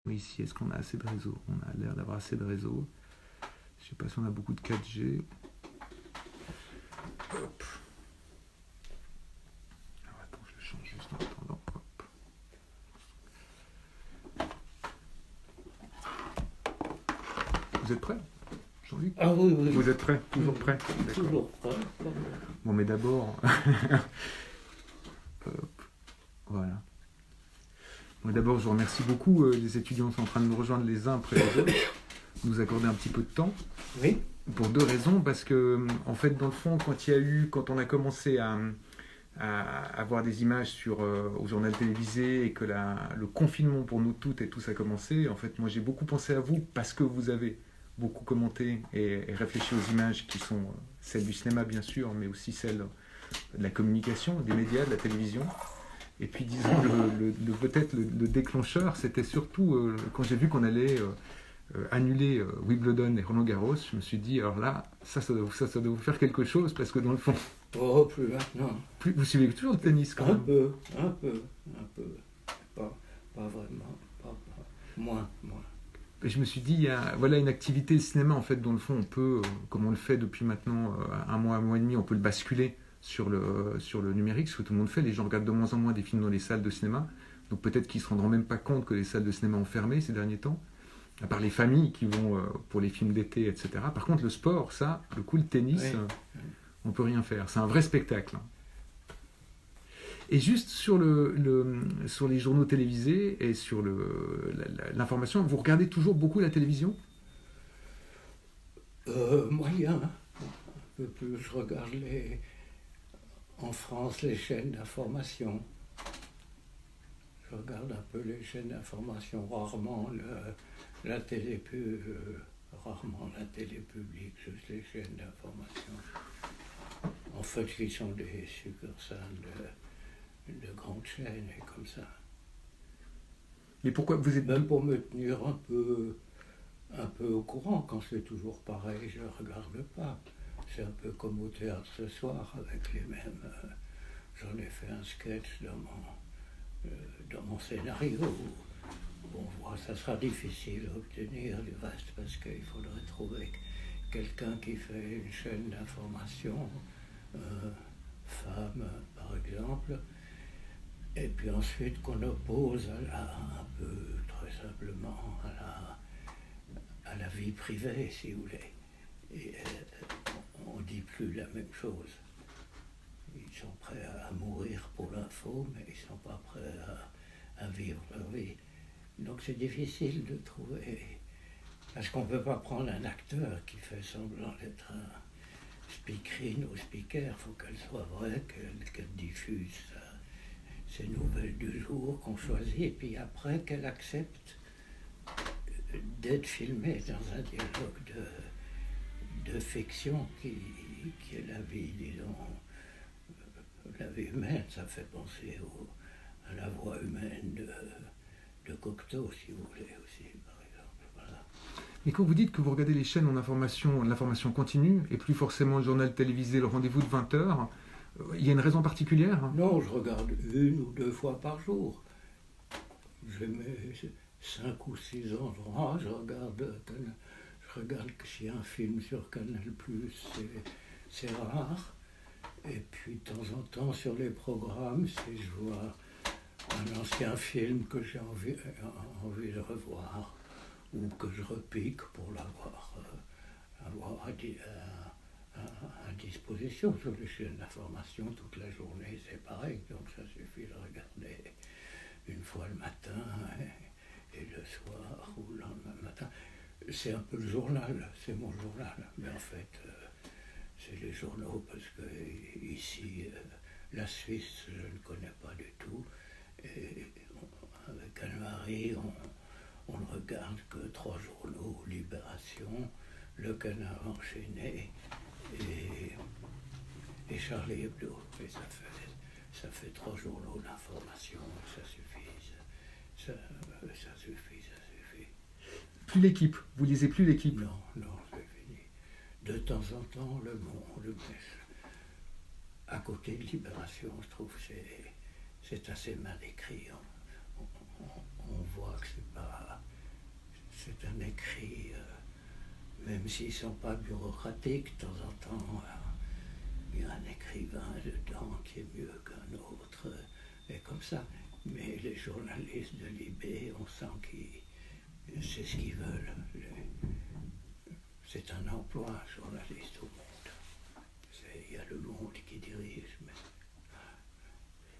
Ici, est-ce qu'on a assez de réseau? On a l'air d'avoir assez de réseau. Je ne sais pas si on a beaucoup de 4G. Hop. Alors attends, je le change juste en attendant. Hop. Vous êtes prêts, Jean-Luc? Ah oui, oui. Vous êtes prêts? Toujours prêts? Toujours prêt. Bon, mais d'abord... Hop. Voilà. Bon, d'abord, je vous remercie beaucoup. Les étudiants sont en train de nous rejoindre les uns après les autres. Nous accorder un petit peu de temps. Oui. Pour deux raisons, parce que, en fait, dans le fond, quand on a commencé à avoir des images au journal télévisé et que le confinement pour nous toutes et tous a commencé, en fait, moi j'ai beaucoup pensé à vous parce que vous avez beaucoup commenté et réfléchi aux images qui sont celles du cinéma, bien sûr, mais aussi celles de la communication, des médias, de la télévision. Et puis, disons, peut-être le déclencheur, c'était surtout quand j'ai vu qu'on allait annuler Wimbledon et Roland-Garros, je me suis dit, alors là, ça doit vous faire quelque chose, parce que dans le fond... Oh, plus maintenant. Vous suivez toujours le tennis, quand même? Un peu. Pas vraiment. Moins. Et je me suis dit, voilà une activité de cinéma, en fait, dont le fond, on peut, comme on le fait depuis maintenant un mois et demi, on peut le basculer sur le numérique, ce que tout le monde fait. Les gens regardent de moins en moins des films dans les salles de cinéma, donc peut-être qu'ils ne se rendront même pas compte que les salles de cinéma ont fermé ces derniers temps, à part les familles qui vont pour les films d'été, etc. Par contre, le sport, ça, le tennis, oui. On ne peut rien faire. C'est un vrai spectacle. Et juste sur les journaux télévisés et sur l'information, vous regardez toujours beaucoup la télévision? Moyen. Un peu plus. Je regarde en France les chaînes d'information. Je regarde un peu les chaînes d'information, rarement la télé rarement la télé publique, juste les chaînes d'information. En fait, qui sont des succursales de grandes chaînes et comme ça. Mais pourquoi vous êtes... Même pour me tenir un peu au courant, quand c'est toujours pareil, je ne regarde pas. C'est un peu comme au théâtre ce soir, avec les mêmes... j'en ai fait un sketch dans mon scénario. On voit, ça sera difficile d'obtenir du reste parce qu'il faudrait trouver quelqu'un qui fait une chaîne d'information, femme par exemple, et puis ensuite qu'on oppose un peu très simplement à la vie privée, si vous voulez. Et on ne dit plus la même chose. Ils sont prêts à mourir pour l'info, mais ils ne sont pas prêts à vivre leur vie. Donc c'est difficile de trouver, parce qu'on ne peut pas prendre un acteur qui fait semblant d'être un speakerine ou speaker, il faut qu'elle soit vraie, qu'elle diffuse ces nouvelles du jour qu'on choisit, et puis après qu'elle accepte d'être filmée dans un dialogue de fiction qui est la vie, disons, la vie humaine. Ça fait penser à la voix humaine de Cocteau, si vous voulez, aussi, par exemple. Voilà. Et quand vous dites que vous regardez les chaînes l'information continue, et plus forcément le journal télévisé, le rendez-vous de 20h, il y a une raison particulière? Non, je regarde 1 ou 2 fois par jour. J'ai mes 5 ou 6 endroits, je regarde que s'il y a un film sur Canal+, c'est rare. Et puis de temps en temps sur les programmes, si je vois un ancien film que j'ai envie de revoir, ou que je repique pour l'avoir à disposition sur les chaînes d'information toute la journée, c'est pareil, donc ça suffit de regarder une fois le matin et le soir ou le lendemain matin. C'est un peu le journal, c'est mon journal, mais en fait c'est les journaux parce que ici la Suisse je ne connais pas du tout, et avec Anne-Marie on ne regarde que 3 journaux, Libération, Le Canard enchaîné et Charlie Hebdo. Et ça fait 3 journaux d'information, ça suffit. Ça suffit. Plus l'équipe, vous lisez plus l'équipe? Non, c'est fini. De temps en temps, Le Monde, mais à côté de Libération, je trouve que c'est assez mal écrit. On voit que même s'ils ne sont pas bureaucratiques, de temps en temps, il y a un écrivain dedans qui est mieux qu'un autre, et comme ça. Mais les journalistes de Libé, on sent qu'ils c'est ce qu'ils veulent. C'est un emploi, un journaliste au monde. Il y a le monde qui dirige.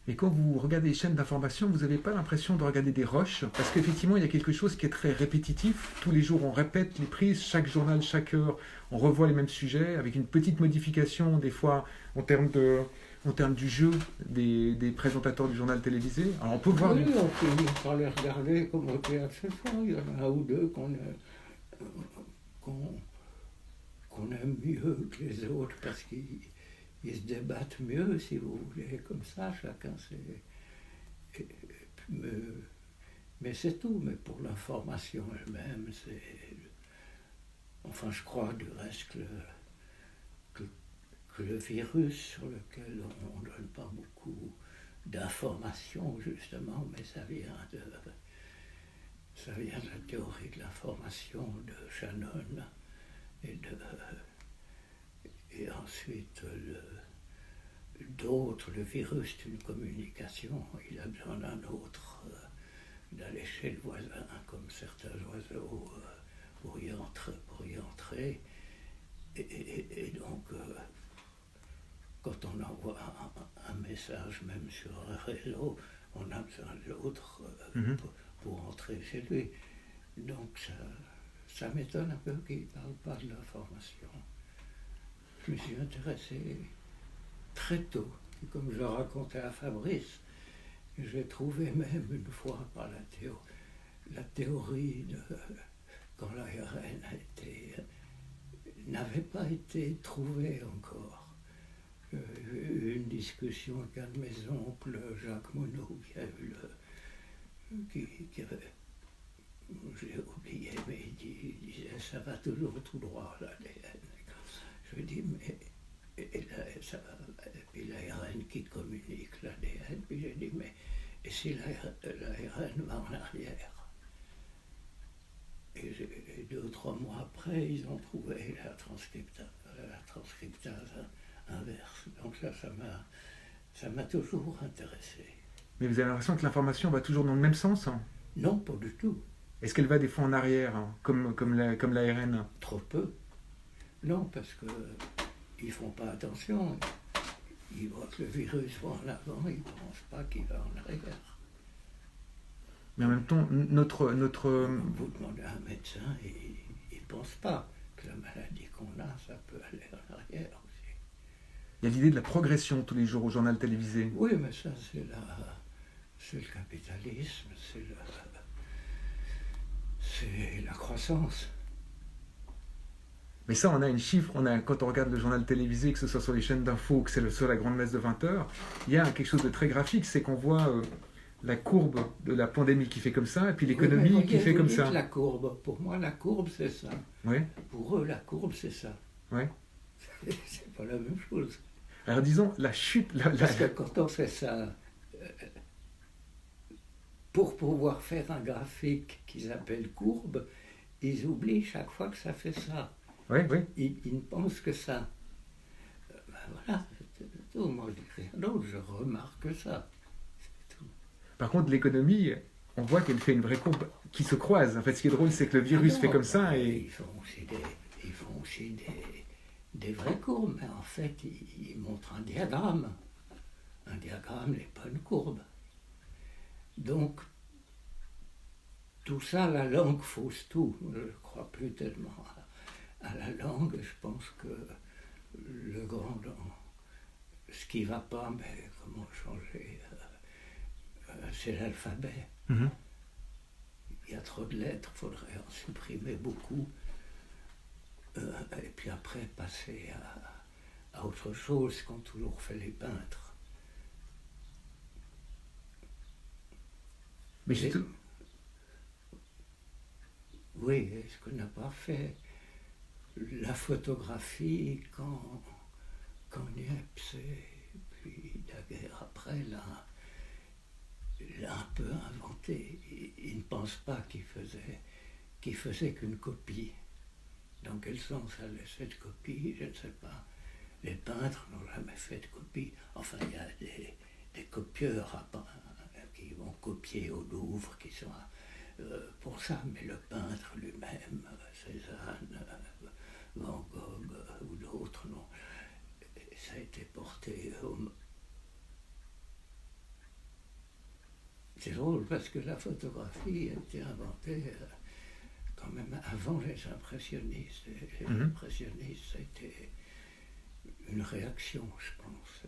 Et quand vous regardez les chaînes d'information, vous n'avez pas l'impression de regarder des rushs, parce qu'effectivement, il y a quelque chose qui est très répétitif. Tous les jours, on répète les prises, chaque journal, chaque heure, on revoit les mêmes sujets, avec une petite modification, des fois, en termes du jeu des présentateurs du journal télévisé. Alors, on peut voir... Oui, on finit par les regarder comme au théâtre ce soir. Il y en a un ou deux qu'on aime mieux que les autres, parce qu'ils se débattent mieux, si vous voulez, comme ça, chacun sait. Mais c'est tout, mais pour l'information elle-même, c'est... Enfin, je crois du reste que le virus sur lequel on ne donne pas beaucoup d'informations, justement, mais ça vient de la théorie de l'information de Shannon, et ensuite d'autres. Le virus, c'est une communication, il a besoin d'un autre, d'aller chez le voisin, comme certains oiseaux, pour y entrer. Et donc, quand on envoie un message, même sur un réseau, on a besoin de l'autre pour entrer chez lui. Donc ça m'étonne un peu qu'il ne parle pas de l'information. Je me suis intéressé très tôt, et comme je le racontais à Fabrice, j'ai trouvé même une fois par la théorie de quand l'ARN n'avait pas été trouvée encore. Une discussion avec un de mes oncles, Jacques Monod, qui avait, j'ai oublié, mais il disait ça va toujours tout droit l'ADN. Je lui dis mais puis l'ARN qui communique l'ADN, puis j'ai dit mais et si l'ARN va en arrière? Et 2 ou 3 mois après, ils ont trouvé la transcriptase inverse. Donc ça m'a toujours intéressé. Mais vous avez l'impression que l'information va toujours dans le même sens, hein? Non, pas du tout. Est-ce qu'elle va des fois en arrière, hein, comme l'ARN? Trop peu. Non, parce qu'ils ne font pas attention. Ils voient que le virus va en avant, ils ne pensent pas qu'il va en arrière. Mais en même temps, notre... Vous demandez à un médecin, il ne pense pas que la maladie qu'on a, ça peut aller en arrière aussi. Il y a l'idée de la progression tous les jours au journal télévisé. Oui, mais ça, c'est le capitalisme, c'est la croissance. Mais ça, on a une chiffre, quand on regarde le journal télévisé, que ce soit sur les chaînes d'infos, que c'est sur la grande messe de 20h, il y a quelque chose de très graphique, c'est qu'on voit la courbe de la pandémie qui fait comme ça, et puis l'économie qui fait comme ça. La courbe, pour moi, la courbe, c'est ça. Oui. Pour eux, la courbe, c'est ça. Oui. C'est pas la même chose. Alors disons, la chute... Parce que quand on fait ça, pour pouvoir faire un graphique qu'ils appellent courbe, ils oublient chaque fois que ça fait ça. Oui, oui. Ils ne pensent que ça. Voilà, c'est tout. Moi, je dis rien d'autre, je remarque ça. C'est tout. Par contre, l'économie, on voit qu'elle fait une vraie courbe qui se croise. En fait, ce qui est drôle, c'est que le virus fait comme ça et... Ils font aussi des vraies courbes, mais en fait, ils montrent un diagramme. Un diagramme n'est pas une courbe. Donc, tout ça, la langue fausse tout. Je ne crois plus tellement à la langue. Je pense que ce qui ne va pas, mais comment changer, c'est l'alphabet. Mm-hmm. Il y a trop de lettres, il faudrait en supprimer beaucoup. Et puis après, passer à autre chose qu'ont toujours fait les peintres. Mais oui, ce qu'on n'a pas fait, la photographie quand Niepce et puis Daguerre après l'a un peu inventé. Il ne pense pas qu'il faisait qu'une copie. dans quel sens elle laisse cette copie, je ne sais pas. Les peintres n'ont jamais fait de copie. Enfin, il y a des copieurs qui vont copier au Louvre, qui sont pour ça, mais le peintre lui-même, Cézanne, Van Gogh ou d'autres, non. Ça a été porté au... C'est drôle parce que la photographie a été inventée quand même avant les impressionnistes. Les impressionnistes, ça a été une réaction, je pense,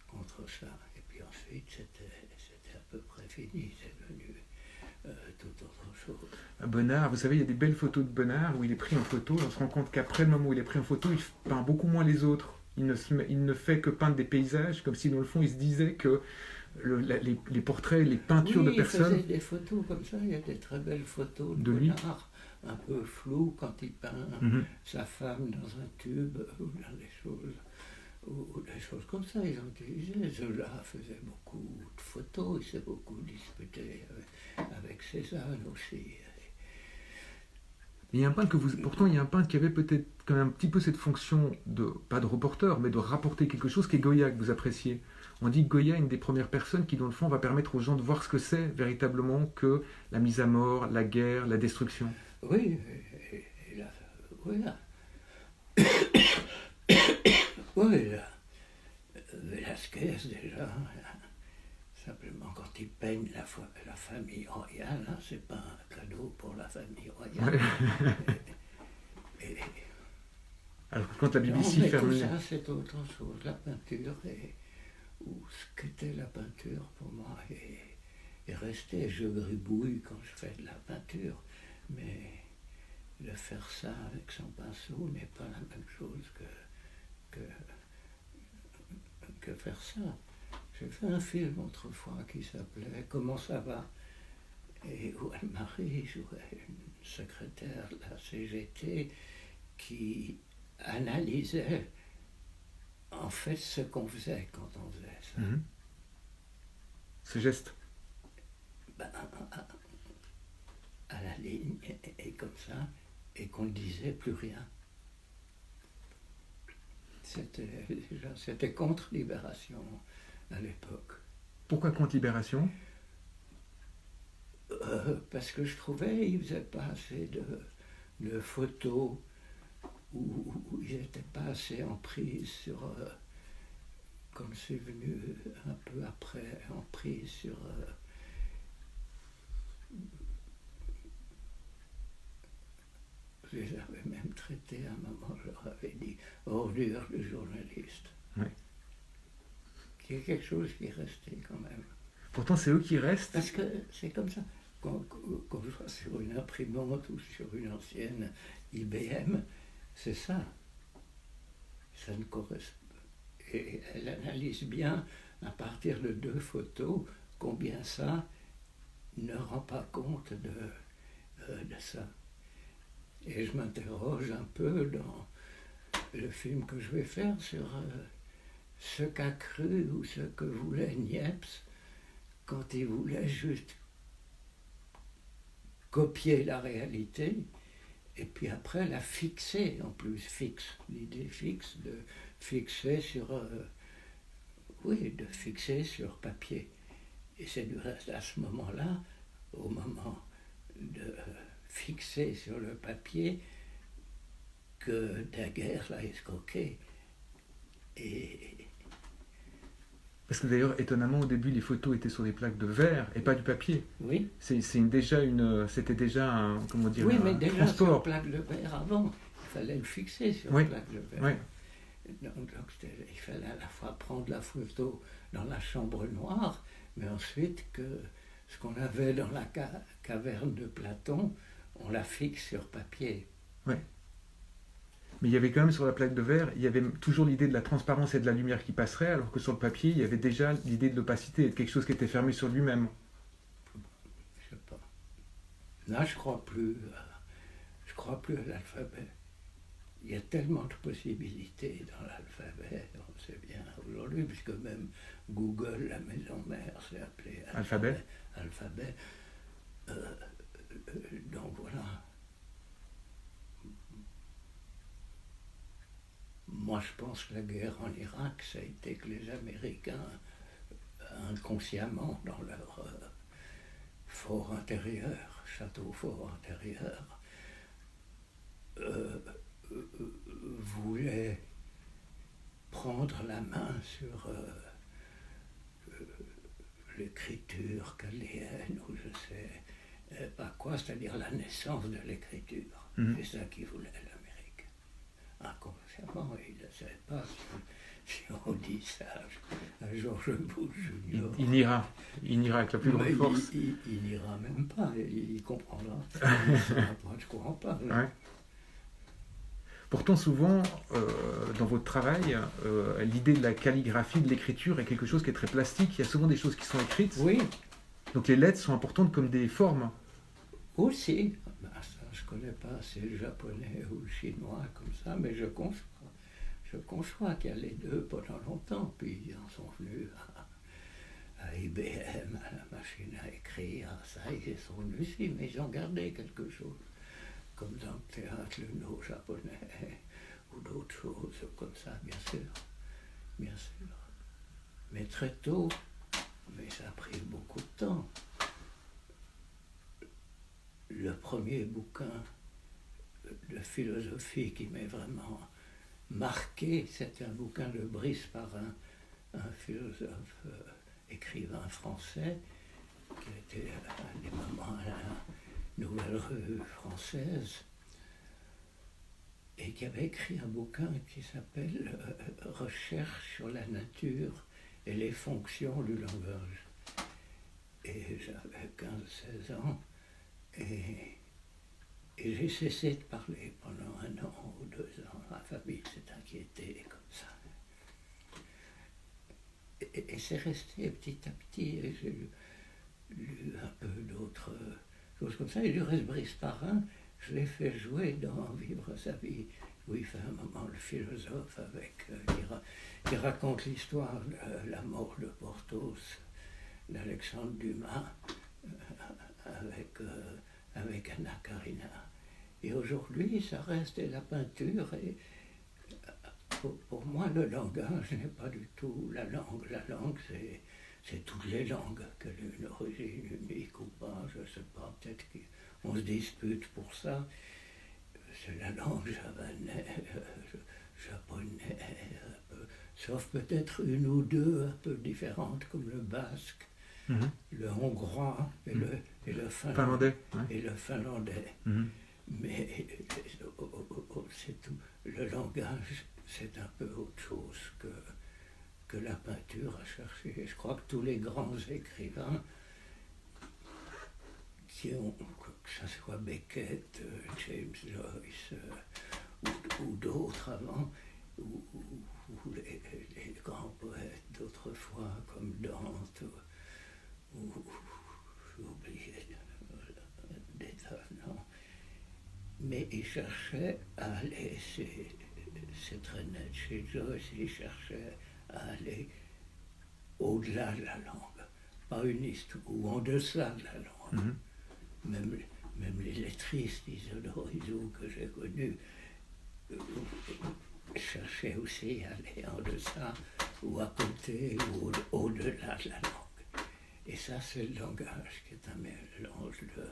contre ça. Et puis ensuite, c'était à peu près fini, c'est devenu tout autre chose. Bonnard, vous savez, il y a des belles photos de Bonnard où il est pris en photo, et on se rend compte qu'après le moment où il est pris en photo, il peint beaucoup moins les autres. Il ne fait que peindre des paysages, comme si dans le fond il se disait que les portraits, les peintures de personnes... Il faisait des photos comme ça, il y a des très belles photos de Bonnard, un peu floues quand il peint sa femme dans un tube ou dans des choses comme ça. Ils ont utilisé. Zola faisait beaucoup de photos, il s'est beaucoup disputé avec Cézanne aussi. Il y a un peintre pourtant il y a un peintre qui avait peut-être quand même un petit peu cette fonction de, pas de reporter, mais de rapporter quelque chose, qui est Goya, que vous appréciez. On dit que Goya est une des premières personnes qui, dans le fond, va permettre aux gens de voir ce que c'est véritablement que la mise à mort, la guerre, la destruction. Oui, et là, voilà. Oui, là, Velázquez déjà, simplement quand il peigne la famille royale, hein, c'est pas un cadeau pour la famille royale. Alors que quand la BBC ferme... tout ça, c'est autre chose. La peinture, ou ce qu'était la peinture pour moi, est resté. Je gribouille quand je fais de la peinture, mais de faire ça avec son pinceau n'est pas la même chose que faire ça. J'ai fait un film autrefois qui s'appelait « Comment ça va ?» et où Anne-Marie jouait une secrétaire de la CGT qui analysait en fait ce qu'on faisait quand on faisait ça. Ce geste. Ben, à la ligne, et comme ça, et qu'on ne disait plus rien. C'était contre Libération à l'époque. Pourquoi contre Libération ? Parce que je trouvais qu'il ne faisait pas assez de photos où ils n'étaient pas assez en prise sur, comme c'est venu un peu après, en prise sur je les avais même traités à un moment, je leur avais dit ordure de journaliste. Oui. Qui est quelque chose qui est resté quand même. Pourtant, c'est eux qui restent. Parce que c'est comme ça. Quand je vois sur une imprimante ou sur une ancienne IBM, c'est ça. Ça ne correspond. Et elle analyse bien, à partir de 2 photos, combien ça ne rend pas compte de ça. Et je m'interroge un peu dans le film que je vais faire sur ce qu'a cru ou ce que voulait Niepce quand il voulait juste copier la réalité et puis après la fixer en plus, l'idée fixe de fixer sur de fixer sur papier. Et c'est à ce moment-là, au moment de fixer sur le papier, que Daguerre l'a escroqué. Parce que d'ailleurs, étonnamment, au début, les photos étaient sur des plaques de verre et pas du papier. Oui. C'était déjà un, comment dire, oui, mais un déjà transport. sur plaque de verre avant, il fallait le fixer sur plaque de verre. Oui. Donc il fallait à la fois prendre la photo dans la chambre noire, mais ensuite que ce qu'on avait dans la caverne de Platon, on la fixe sur papier. Oui. Mais il y avait quand même sur la plaque de verre, il y avait toujours l'idée de la transparence et de la lumière qui passerait, alors que sur le papier, il y avait déjà l'idée de l'opacité et de quelque chose qui était fermé sur lui-même. Je sais pas. Là, je crois plus à l'alphabet. Il y a tellement de possibilités dans l'alphabet, on sait bien aujourd'hui, puisque même Google, la maison mère, s'est appelée alphabet. Donc voilà. moi je pense que la guerre en Irak, ça a été que les Américains, inconsciemment, dans leur fort intérieur, château fort intérieur, voulaient prendre la main sur l'écriture challéenne, ou je sais pas quoi, c'est-à-dire la naissance de l'écriture. C'est ça qu'ils voulaient, l'Amérique. Inconsciemment, ils ne savaient pas si on dit ça à George Bush Junior. Il ira avec la plus grande force. Il n'ira même pas, il comprendra. Il ne saura pas de quoi on parle. Ouais. Pourtant, souvent, dans votre travail, l'idée de la calligraphie, de l'écriture est quelque chose qui est très plastique. Il y a souvent des choses qui sont écrites. Oui. Donc les lettres sont importantes comme des formes. Aussi. Ben, ça, je ne connais pas assez le japonais ou le chinois comme ça, mais je conçois qu'il y a les deux pendant longtemps. Puis ils en sont venus à IBM, à la machine à écrire, à ça, ils sont venus aussi, mais ils ont gardé quelque chose. Comme dans le théâtre, le no japonais, ou d'autres choses comme ça, bien sûr. Mais très tôt, mais ça a pris beaucoup de temps. Le premier bouquin de philosophie qui m'est vraiment marqué, c'est un bouquin de Brice Parrain, un philosophe écrivain français, qui était à des moments à la Nouvelle Revue française, et qui avait écrit un bouquin qui s'appelle Recherche sur la nature et les fonctions du langage. Et j'avais 15-16 ans, et j'ai cessé de parler pendant 1 an ou 2 ans. Ma famille s'est inquiétée comme ça. Et c'est resté petit à petit, et j'ai lu un peu d'autres choses comme ça. Et du reste, Brice Parrain, je l'ai fait jouer dans Vivre sa vie, où il fait un moment le philosophe avec, qui raconte l'histoire de la mort de Porthos, d'Alexandre Dumas, avec Anna Karina. Et aujourd'hui, ça reste la peinture, et pour moi, le langage n'est pas du tout la langue. La langue, c'est toutes les langues, qu'elle ait une origine unique ou pas, je ne sais pas, peut-être qu'on se dispute pour ça. C'est la langue javanaise, japonais, un peu, sauf peut-être une ou deux un peu différentes, comme le basque, le hongrois et le finlandais. Et le finlandais. Mais c'est tout. Le langage, c'est un peu autre chose que la peinture à chercher. Je crois que tous les grands écrivains, que ce soit Beckett, James Joyce ou d'autres avant, ou les grands poètes d'autrefois comme Dante, ou j'ai oublié des tas, non. Mais ils cherchaient à aller, c'est très net chez Joyce, ils cherchaient à aller au-delà de la langue, pas une histoire, ou en deçà de la langue. Même les lettristes d'Isidore Isou que j'ai connus cherchaient aussi à aller en deçà, ou à côté, ou au-delà de la langue. Et ça, c'est le langage qui est un mélange de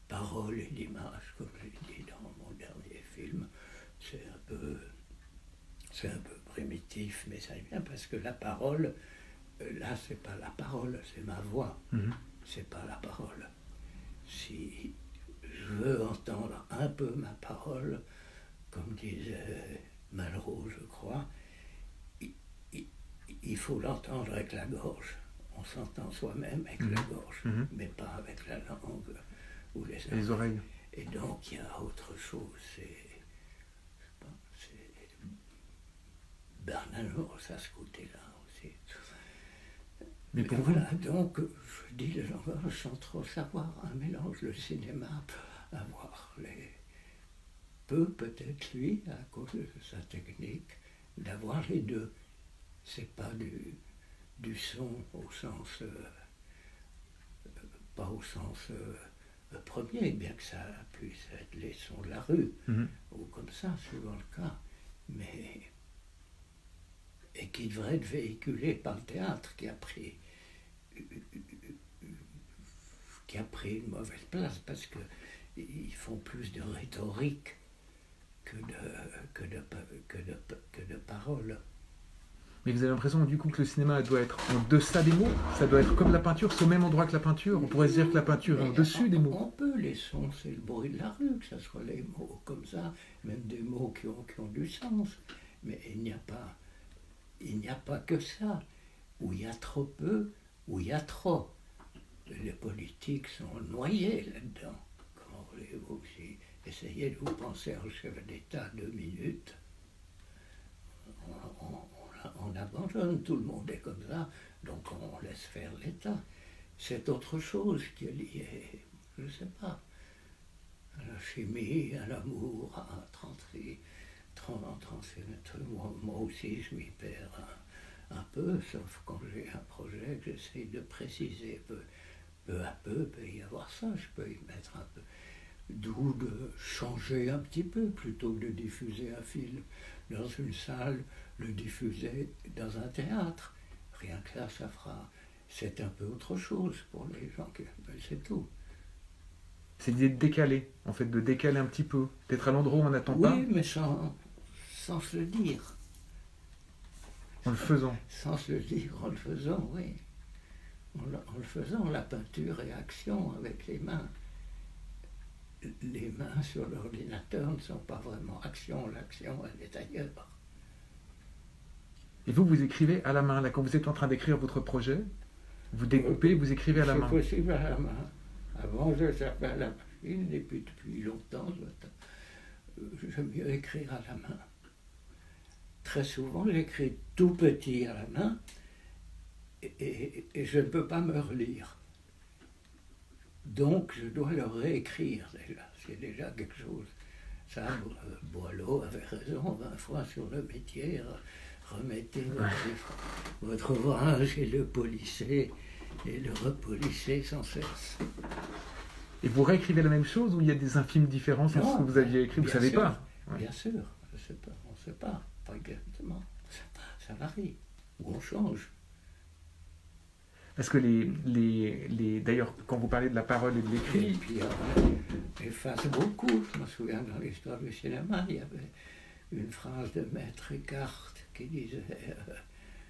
paroles et d'images, comme j'ai dit dans mon dernier film. C'est un peu primitif, mais ça est bien, parce que la parole, là, c'est pas la parole, c'est ma voix. C'est pas la parole. Si je veux entendre un peu ma parole, comme disait Malraux, je crois, il faut l'entendre avec la gorge. On s'entend soi-même avec la gorge, mais pas avec la langue ou les oreilles. Et donc il y a autre chose, c'est Bernanos à ce côté-là aussi. Mais pour voilà, donc je dis le langage sans trop savoir, un mélange. Le cinéma peut avoir peut-être lui, à cause de sa technique, d'avoir les deux. C'est pas du son au sens, pas au sens premier, bien que ça puisse être les sons de la rue, ou comme ça, suivant le cas. Mais et qui devrait être véhiculé par le théâtre qui a pris une mauvaise place parce qu'ils font plus de rhétorique que de paroles. Mais vous avez l'impression du coup que le cinéma doit être en deçà des mots? Ça doit être comme la peinture, c'est au même endroit que la peinture? On pourrait se dire que la peinture est en dessus des mots. On peut, les sons, c'est le bruit de la rue, que ce soit les mots comme ça, même des mots qui ont du sens. Mais il n'y a pas que ça. Où il y a trop peu, où il y a trop. Les politiques sont noyés là-dedans. Comment voulez-vous si essayez de vous penser au chef d'État 2 minutes, on abandonne, tout le monde est comme ça, donc on laisse faire l'État. C'est autre chose qui est lié, je ne sais pas, à la chimie, à l'amour, à moi aussi je m'y perds un peu, sauf quand j'ai un projet que j'essaie de préciser peu à peu, peut y avoir ça, je peux y mettre un peu. D'où de changer un petit peu, plutôt que de diffuser un film dans une salle, le diffuser dans un théâtre. Rien que ça fera... C'est un peu autre chose pour les gens, mais c'est tout. C'est l'idée de décaler, en fait, de décaler un petit peu, d'être à l'endroit où on n'attend pas. Oui, mais sans se le dire. En le faisant. Sans se le dire, en le faisant, oui. En le faisant, la peinture est action avec les mains. Les mains sur l'ordinateur ne sont pas vraiment action, l'action elle est ailleurs. Et vous écrivez à la main, là, quand vous êtes en train d'écrire votre projet, vous découpez, vous écrivez à la main. C'est possible à la main. Avant, je servais à la machine, et puis depuis longtemps, j'aime mieux écrire à la main. Très souvent, j'écris tout petit à la main, et je ne peux pas me relire. Donc, je dois le réécrire déjà. C'est déjà quelque chose. Ça, Boileau avait raison 20 fois sur le métier. Remettez votre ouvrage et le polissez, et le repolissez sans cesse. Et vous réécrivez la même chose ou il y a des infimes différences entre ce que vous aviez écrit? Vous ne savez pas? Bien sûr, je sais pas, on ne sait pas exactement. Ça varie, ou on change. Parce que d'ailleurs, quand vous parlez de la parole et de l'écrit... Et puis, on efface beaucoup. Je me souviens, dans l'histoire du cinéma, il y avait une phrase de Maître Eckhart qui disait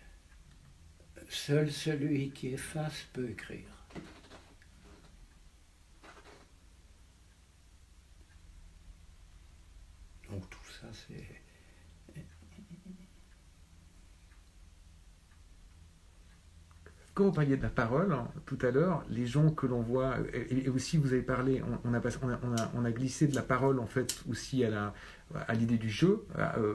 « Seul celui qui efface peut écrire ». Donc tout ça, c'est... Quand vous parliez de la parole, tout à l'heure, les gens que l'on voit, et aussi vous avez parlé, on a glissé de la parole en fait aussi à l'idée du jeu,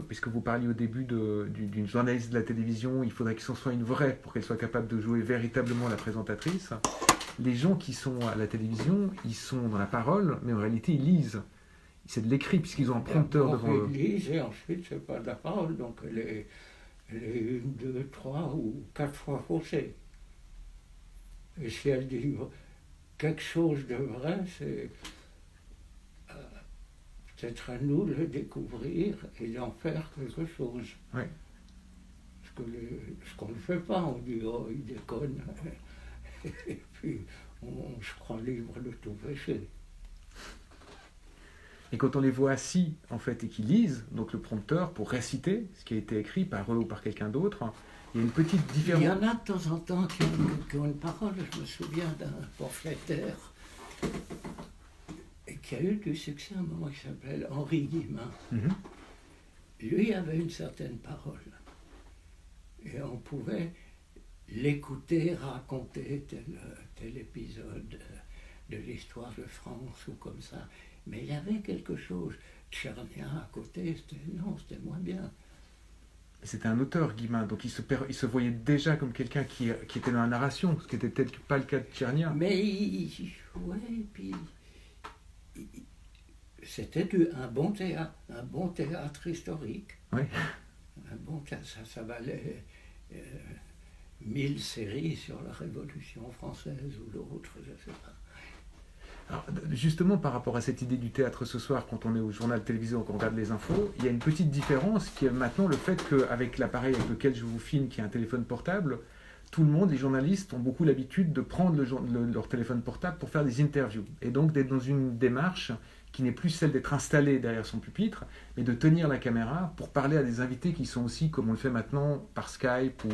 puisque vous parliez au début d'une journaliste de la télévision, il faudrait que ce soit une vraie pour qu'elle soit capable de jouer véritablement la présentatrice. Les gens qui sont à la télévision, ils sont dans la parole, mais en réalité ils lisent. C'est de l'écrit puisqu'ils ont un prompteur devant eux. Ils lisent et ensuite c'est pas de la parole, donc elle est 1, 2, 3 ou 4 fois faussée. Et si elle dit quelque chose de vrai, c'est peut-être à nous de le découvrir et d'en faire quelque chose. Oui. Ce qu'on ne fait pas, on dit oh il déconne, et puis on se croit libre de tout péché. Et quand on les voit assis, en fait, et qu'ils lisent, donc le prompteur, pour réciter ce qui a été écrit par eux ou par quelqu'un d'autre, il y a une petite différence. Il y en a de temps en temps qui ont une parole. Je me souviens d'un pamphlétaire qui a eu du succès à un moment, qui s'appelait Henri Guillemin. Mm-hmm. Lui avait une certaine parole. Et on pouvait l'écouter raconter tel épisode de l'histoire de France ou comme ça. Mais il y avait quelque chose. Tchernia à côté, c'était moins bien. C'était un auteur, Guillemin, donc il se voyait déjà comme quelqu'un qui était dans la narration, ce qui n'était peut-être pas le cas de Tchernia. Mais, puis c'était un bon théâtre historique. Oui. Un bon théâtre, ça valait 1000 séries sur la Révolution française ou l'autre, je ne sais pas. Alors, justement, par rapport à cette idée du théâtre ce soir, quand on est au journal télévisé ou qu'on regarde les infos, il y a une petite différence qui est maintenant le fait qu'avec l'appareil avec lequel je vous filme, qui est un téléphone portable, tout le monde, les journalistes, ont beaucoup l'habitude de prendre leur téléphone portable pour faire des interviews. Et donc d'être dans une démarche qui n'est plus celle d'être installé derrière son pupitre, mais de tenir la caméra pour parler à des invités qui sont aussi, comme on le fait maintenant, par Skype ou,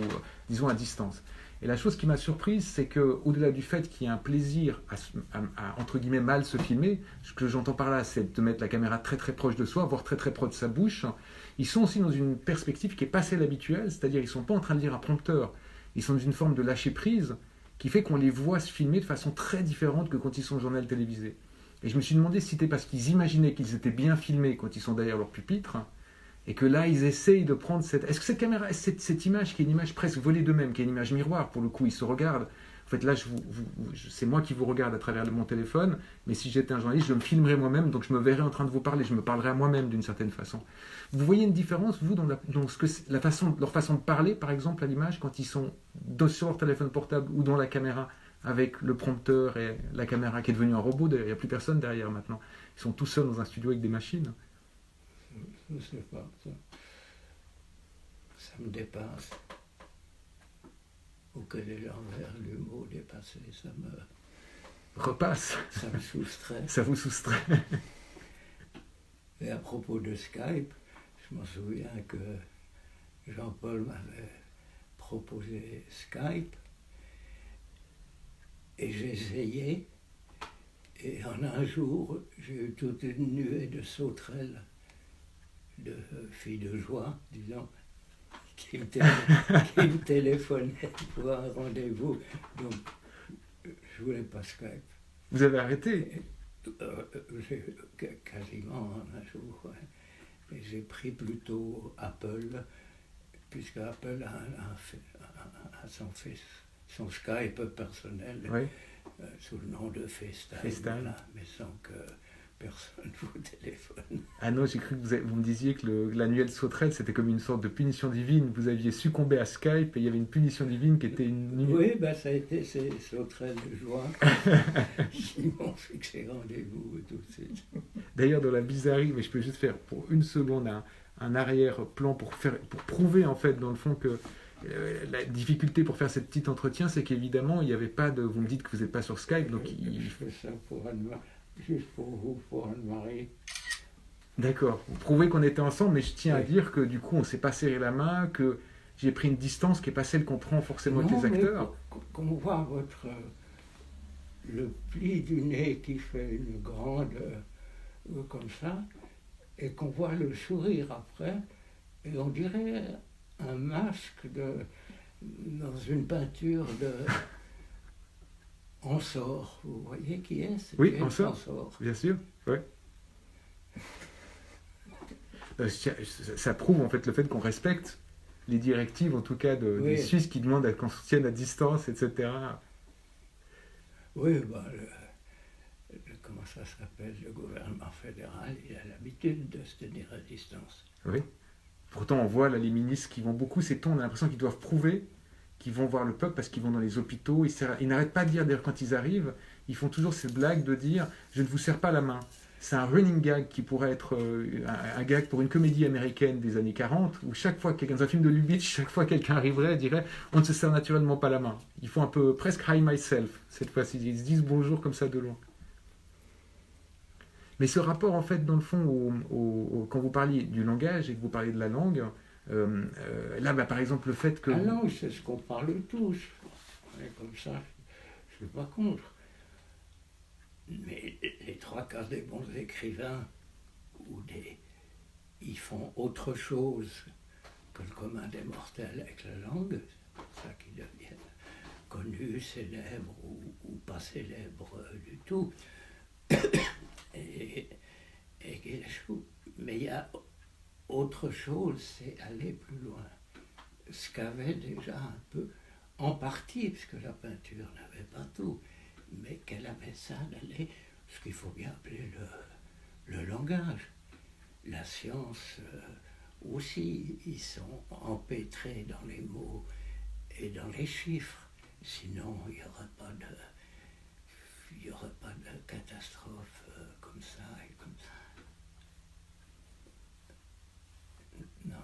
disons, à distance. Et la chose qui m'a surprise, c'est qu'au-delà du fait qu'il y a un plaisir entre guillemets, mal se filmer, ce que j'entends par là, c'est de mettre la caméra très très proche de soi, voire très très proche de sa bouche, ils sont aussi dans une perspective qui n'est pas celle habituelle, c'est-à-dire ils ne sont pas en train de lire un prompteur, ils sont dans une forme de lâcher-prise qui fait qu'on les voit se filmer de façon très différente que quand ils sont au journal télévisé. Et je me suis demandé si c'était parce qu'ils imaginaient qu'ils étaient bien filmés quand ils sont derrière leur pupitre, et que là, ils essayent de prendre cette... Est-ce que cette caméra, cette image, qui est une image presque volée d'eux-mêmes, qui est une image miroir, pour le coup, ils se regardent. En fait, là, c'est moi qui vous regarde à travers mon téléphone, mais si j'étais un journaliste, je me filmerais moi-même, donc je me verrais en train de vous parler, je me parlerais à moi-même d'une certaine façon. Vous voyez une différence, vous, dans ce que leur façon de parler, par exemple, à l'image, quand ils sont sur leur téléphone portable ou dans la caméra, avec le prompteur et la caméra qui est devenue un robot, il n'y a plus personne derrière maintenant. Ils sont tout seuls dans un studio avec des machines. Je ne sais pas, ça me dépasse. Ou quel est l'envers du mot dépasser, ça me soustrait. Ça vous soustrait. Et à propos de Skype, je m'en souviens que Jean-Paul m'avait proposé Skype et j'ai essayé, et en un jour, j'ai eu toute une nuée de sauterelles, de filles de joie, disons, qui me téléphonaient pour un rendez-vous. Donc, je voulais pas Skype. Vous avez arrêté? Quasiment un jour. Ouais. Et j'ai pris plutôt Apple, puisque Apple a son Skype personnel, Oui. Sous le nom de FaceTime. Voilà, mais sans que personne vous téléphone. Ah non, j'ai cru que vous me disiez que l'annuel sauterelle, c'était comme une sorte de punition divine. Vous aviez succombé à Skype et il y avait une punition divine qui était une... Oui, ça a été ces sauterelles de joie qui m'ont fixé rendez-vous tout de suite. D'ailleurs, dans la bizarrerie, mais je peux juste faire pour une seconde un arrière-plan pour prouver en fait, dans le fond, que la difficulté pour faire ce petit entretien, c'est qu'évidemment, il n'y avait pas de... Vous me dites que vous n'êtes pas sur Skype, donc... Je fais ça juste pour vous, pour Anne-Marie. D'accord. Vous prouvez qu'on était ensemble, mais je tiens à dire que du coup, on ne s'est pas serré la main, que j'ai pris une distance qui n'est pas celle qu'on prend forcément avec les acteurs. Qu'on voit le pli du nez qui fait une grande... comme ça, et qu'on voit le sourire après, et on dirait un masque dans une peinture de... Ensort, vous voyez qui est? Oui, Ensort, bien sûr, ouais. Ça prouve en fait le fait qu'on respecte les directives, en tout cas des Suisses qui demandent qu'on se tienne à distance, etc. Oui, comment ça s'appelle, le gouvernement fédéral, il a l'habitude de se tenir à distance. Oui. Pourtant, on voit là, les ministres qui vont beaucoup, on a l'impression qu'ils doivent prouver qu'ils vont voir le peuple parce qu'ils vont dans les hôpitaux. Ils n'arrêtent pas de dire, d'ailleurs, quand ils arrivent, ils font toujours cette blague de dire « je ne vous serre pas la main ». C'est un running gag qui pourrait être un gag pour une comédie américaine des années 40, où chaque fois, dans un film de Lubitsch, chaque fois quelqu'un arriverait et dirait « on ne se serre naturellement pas la main ». Ils font un peu presque « hi myself » cette fois-ci, ils se disent bonjour comme ça de loin. Mais ce rapport, en fait, dans le fond, quand vous parliez du langage et que vous parliez de la langue, là, par exemple, le fait que... La langue, c'est ce qu'on parle tous. Et comme ça, je ne suis pas contre. Mais les trois quarts des bons écrivains, ils font autre chose que le commun des mortels avec la langue. C'est pour ça qu'ils deviennent connus, célèbres ou pas célèbres du tout. Mais il y a autre chose, c'est aller plus loin. Ce qu'avait déjà un peu, en partie, puisque la peinture n'avait pas tout, mais qu'elle avait ça d'aller, ce qu'il faut bien appeler le langage. La science aussi, ils sont empêtrés dans les mots et dans les chiffres, sinon il n'y aura pas il n'y aurait pas de catastrophe comme ça et comme ça. Non,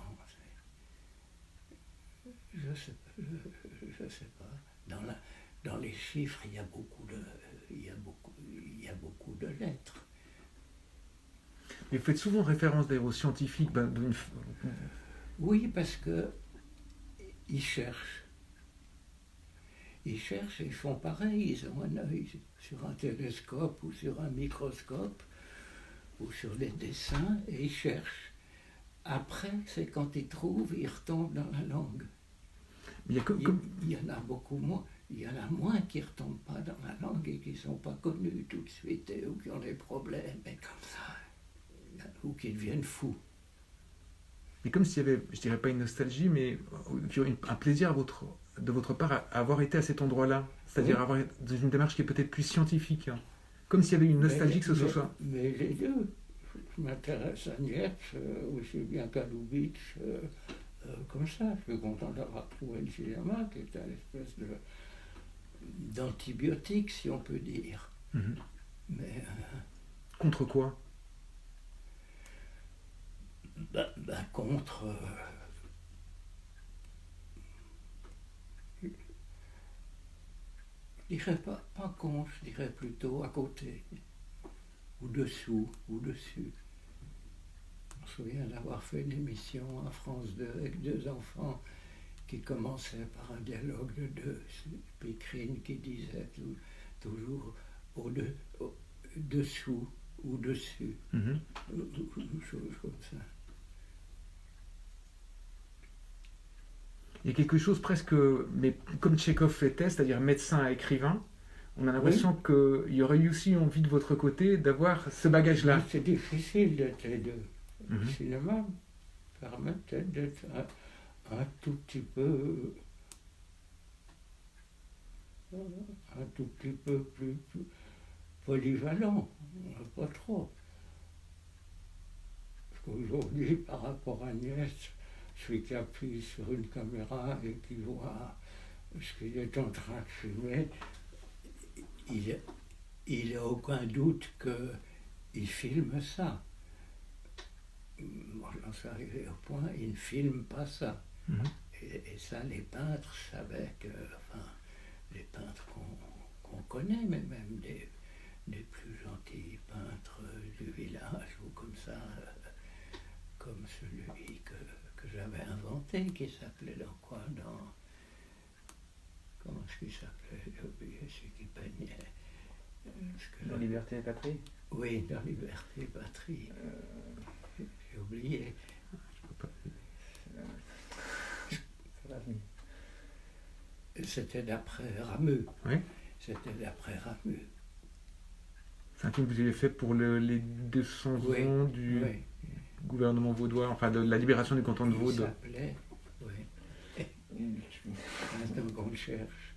je sais pas. Dans les chiffres, il y a beaucoup de lettres. Mais vous faites souvent référence d'ailleurs aux scientifiques. Oui, parce que ils cherchent. Ils cherchent et ils font pareil. Ils ont un œil sur un télescope ou sur un microscope ou sur des dessins et ils cherchent. Après, c'est quand ils trouvent, ils retombent dans la langue. Il y en a beaucoup moins. Il y en a moins qui ne retombent pas dans la langue et qui ne sont pas connus tout de suite ou qui ont des problèmes et comme ça, ou qui deviennent fous. Mais comme s'il y avait, je dirais pas une nostalgie, mais un plaisir de votre part à avoir été à cet endroit-là, c'est-à-dire avoir dans une démarche qui est peut-être plus scientifique, hein. Comme s'il y avait une nostalgie que ce soit. Mais les deux. Je m'intéresse à Nietzsche aussi bien qu'à Lubitsch, comme ça. Je suis content d'avoir trouvé le cinéma, qui est une espèce d'antibiotique, si on peut dire. Mm-hmm. Mais, contre quoi? Contre... je dirais pas contre, je dirais plutôt à côté, ou dessous, ou dessus. Je me souviens d'avoir fait une émission à France 2 avec deux enfants qui commençaient par un dialogue de deux. Pécrine qui disait toujours dessous ou dessus, Mm-hmm. une chose comme ça. Il y a quelque chose presque, mais comme Tchekhov l'était, c'est-à-dire médecin à écrivain, on a l'impression qu'il y aurait eu aussi envie de votre côté d'avoir ce bagage-là. C'est difficile d'être les deux. Mm-hmm. Le cinéma permet peut-être d'être un tout petit peu plus polyvalent, pas trop. Parce qu'aujourd'hui, par rapport à Nietzsche, celui qui appuie sur une caméra et qui voit ce qu'il est en train de filmer, il n'a aucun doute qu'il filme ça. Moi, j'en suis arrivé au point, il ne filme pas ça. Mm-hmm. Et ça, les peintres savaient que, les peintres qu'on connaît, mais même des plus gentils peintres du village ou comme ça, comme celui que j'avais inventé, qui s'appelait comment est-ce qu'il s'appelait? J'ai oublié, celui qui peignait. Dans Liberté et Patrie? Oui, dans Liberté et Patrie. J'ai oublié. C'était d'après Rameau. Oui. C'était d'après Rameau. C'est un film que vous avez fait pour les 200 ans du gouvernement vaudois, enfin de la libération du canton de Vaud. Il s'appelait, maintenant qu'on le cherche.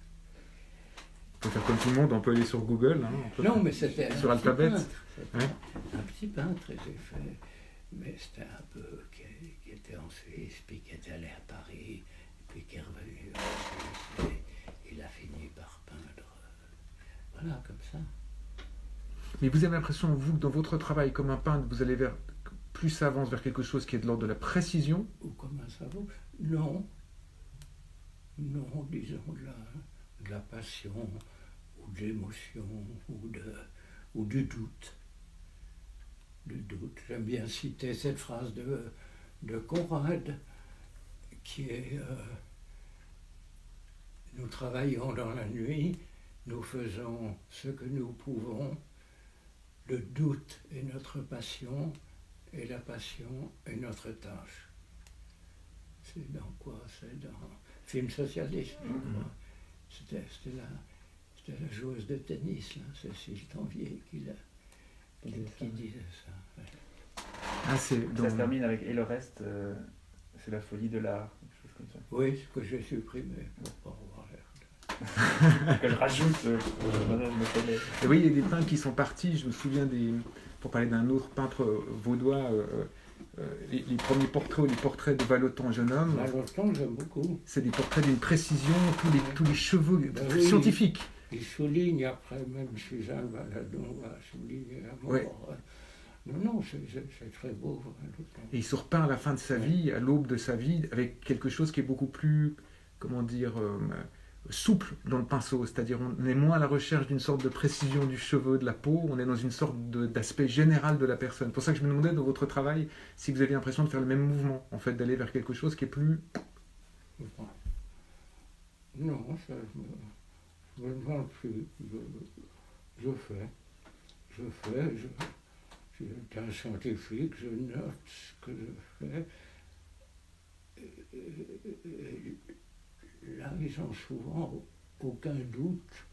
On peut faire comme tout le monde, on peut aller sur Google. Hein, non, mais c'était sur Alphabet. Un petit peintre, et j'ai fait. Mais c'était un peu qui était en Suisse, puis qui était allé à Paris, puis qui est revenu en Suisse, et il a fini par peindre. Voilà, comme ça. Mais vous avez l'impression, vous, que dans votre travail comme un peintre, vous allez plus ça avance vers quelque chose qui est de l'ordre de la précision? Ou comme un savant? Non. Non, disons de la passion, ou de l'émotion, ou du doute. J'aime bien citer cette phrase de Conrad, qui est nous travaillons dans la nuit, nous faisons ce que nous pouvons, le doute est notre passion, et la passion est notre tâche. C'est dans quoi? C'est dans film socialiste. C'était la joueuse de tennis, là, Cécile Tanvier, qui disait ça. Ouais. Ah, ça se termine avec et le reste, c'est la folie de l'art, quelque chose comme ça. Oui, ce que j'ai supprimé pour pas revoir l'air. Que je rajoute, madame me connaît. Et oui, il y a des peintres qui sont partis, je me souviens pour parler d'un autre peintre vaudois, les premiers portraits, les portraits de Vallotton, jeune homme. Vallotton, j'aime beaucoup. C'est des portraits d'une précision, tous les cheveux oui, scientifiques. Il souligne après, même Suzanne Valadon va souligner la mort. Ouais. Non, c'est très beau. Et il se repeint à la fin de sa vie, à l'aube de sa vie, avec quelque chose qui est beaucoup plus, comment dire, souple dans le pinceau. C'est-à-dire, on est moins à la recherche d'une sorte de précision du cheveu, de la peau, on est dans une sorte d'aspect général de la personne. C'est pour ça que je me demandais dans votre travail si vous aviez l'impression de faire le même mouvement, en fait, d'aller vers quelque chose qui est plus... Non, ça, je me demande plus. Je fais. Je suis un scientifique, je note ce que je fais. Et là, ils ont souvent aucun doute,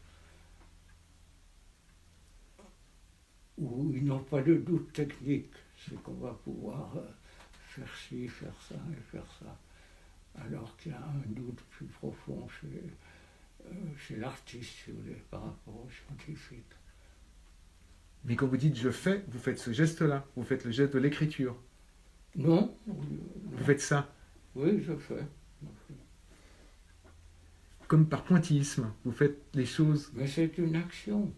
ou ils n'ont pas de doute technique. C'est qu'on va pouvoir faire ci, faire ça et faire ça. Alors qu'il y a un doute plus profond chez l'artiste, si vous voulez, par rapport au scientifique. Mais quand vous dites je fais, vous faites ce geste-là, vous faites le geste de l'écriture. Non. Vous faites ça. Oui, je fais. Comme par pointillisme, vous faites les choses. Mais c'est une action.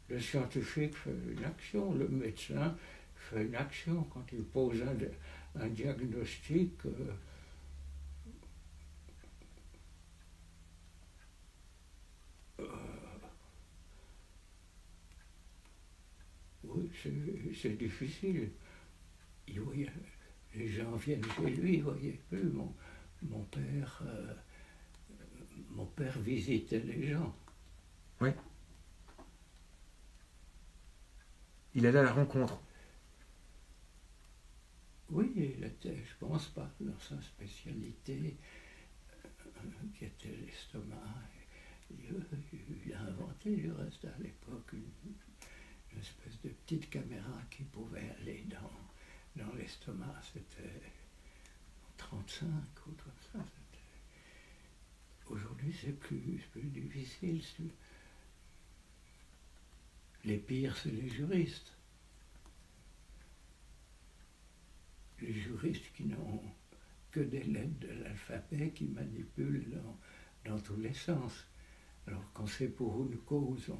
Le scientifique fait une action, le médecin fait une action. Quand il pose un diagnostic, oui, c'est difficile. Les gens viennent chez lui, voyez plus. Mon père visitait les gens. Oui. Il allait à la rencontre. Oui, il était, je pense pas, dans sa spécialité, qui était l'estomac. Il a inventé, du reste, à l'époque, une espèce de petite caméra qui pouvait aller dans l'estomac. C'était 35 ou comme ça. Aujourd'hui, c'est plus difficile. Les pires, c'est les juristes. Les juristes qui n'ont que des lettres de l'alphabet, qui manipulent dans tous les sens. Alors quand c'est pour une cause,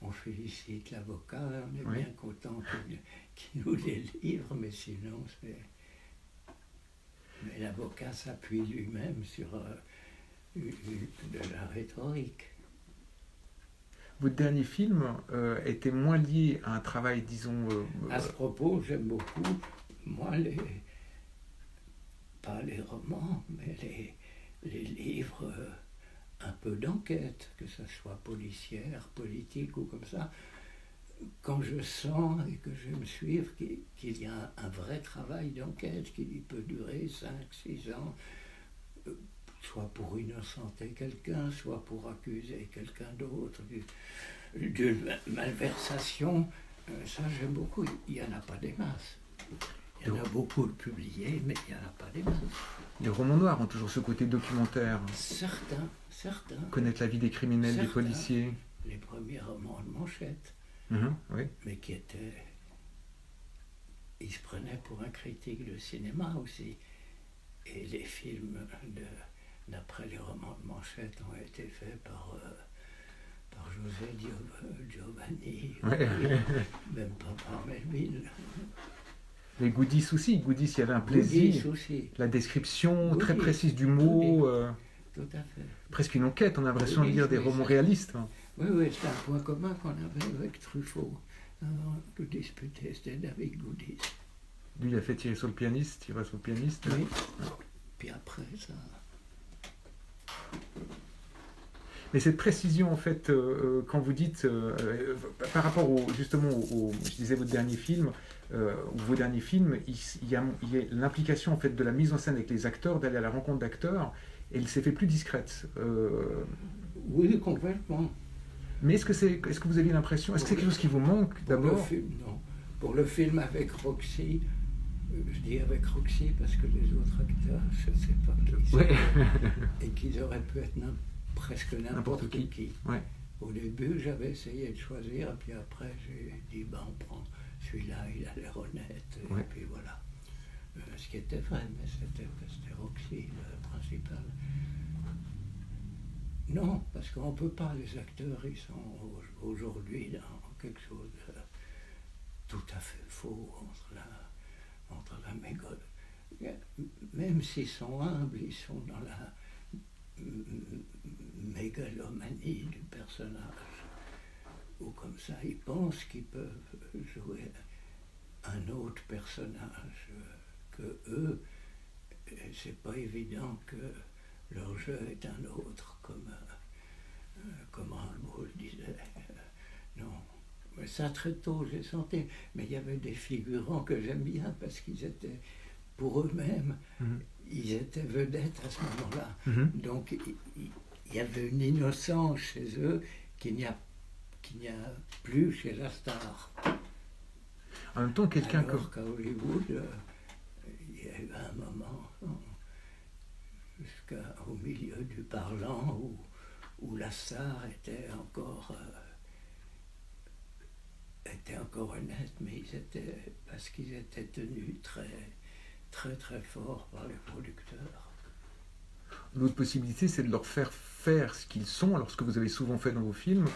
on félicite l'avocat, on est bien content qu'il nous les livre, mais sinon c'est... Mais l'avocat s'appuie lui-même sur de la rhétorique. Votre dernier film était moins lié à un travail, disons... À ce propos, j'aime beaucoup, moi, pas les romans, mais les livres un peu d'enquête, que ce soit policière, politique ou comme ça, quand je sens et que je me suive qu'il y a un vrai travail d'enquête qui peut durer 5, 6 ans, soit pour innocenter quelqu'un, soit pour accuser quelqu'un d'autre d'une malversation, ça j'aime beaucoup. Il n'y en a pas des masses. Il y en a beaucoup de publiés, mais il n'y en a pas des masses. Les romans noirs ont toujours ce côté documentaire. Certains. Connaître la vie des criminels, des policiers. Les premiers romans de Manchette. Oui. Mais qui étaient... Ils se prenaient pour un critique de cinéma aussi. Et les films d'après les romans de Manchette ont été faits par José Giovanni, même pas par Melville. Les Goodies aussi. Goodies, il y avait un plaisir. Aussi. La description très précise du mot. Tout à fait. Presque une enquête, on a l'impression de lire des romans réalistes. Oui, c'est un point commun qu'on avait avec Truffaut. Avant de disputer, c'était David Goodies. Lui, il a fait tirer sur le pianiste. Oui. Puis après, ça... Mais cette précision, en fait, quand vous dites, par rapport justement je disais votre dernier film, ou vos derniers films, il y a l'implication en fait de la mise en scène avec les acteurs, d'aller à la rencontre d'acteurs, et elle s'est fait plus discrète. Oui, complètement. Mais est-ce que vous avez l'impression, est-ce que c'est quelque chose qui vous manque d'abord? Non. Pour le film avec Roxy, je dis avec Roxy parce que les autres acteurs, je ne sais pas qui c'est, et qu'ils auraient pu être presque n'importe qui. Ouais. Au début, j'avais essayé de choisir, et puis après, j'ai dit, on prend celui-là, il a l'air honnête, et puis voilà. Ce qui était vrai, mais c'était Roxy, le principal. Non, parce qu'on ne peut pas, les acteurs, ils sont aujourd'hui dans quelque chose de tout à fait faux entre la même s'ils sont humbles, ils sont dans la mégalomanie du personnage. Ou comme ça, ils pensent qu'ils peuvent jouer un autre personnage que eux. Et c'est pas évident que leur jeu est un autre, comme Rimbaud le disait. Non. Mais ça, très tôt, j'ai senti. Mais il y avait des figurants que j'aime bien parce qu'ils étaient, pour eux-mêmes, ils étaient vedettes à ce moment-là. Donc, il y avait une innocence chez eux qu'il n'y a plus chez la star. En même temps, quelqu'un Alors qu'à Hollywood, il y a eu un moment, jusqu'au milieu du parlant, où la star était encore honnête, mais parce qu'ils étaient tenus très, très, très fort par les producteurs. L'autre possibilité, c'est de leur faire ce qu'ils sont, alors ce que vous avez souvent fait dans vos films,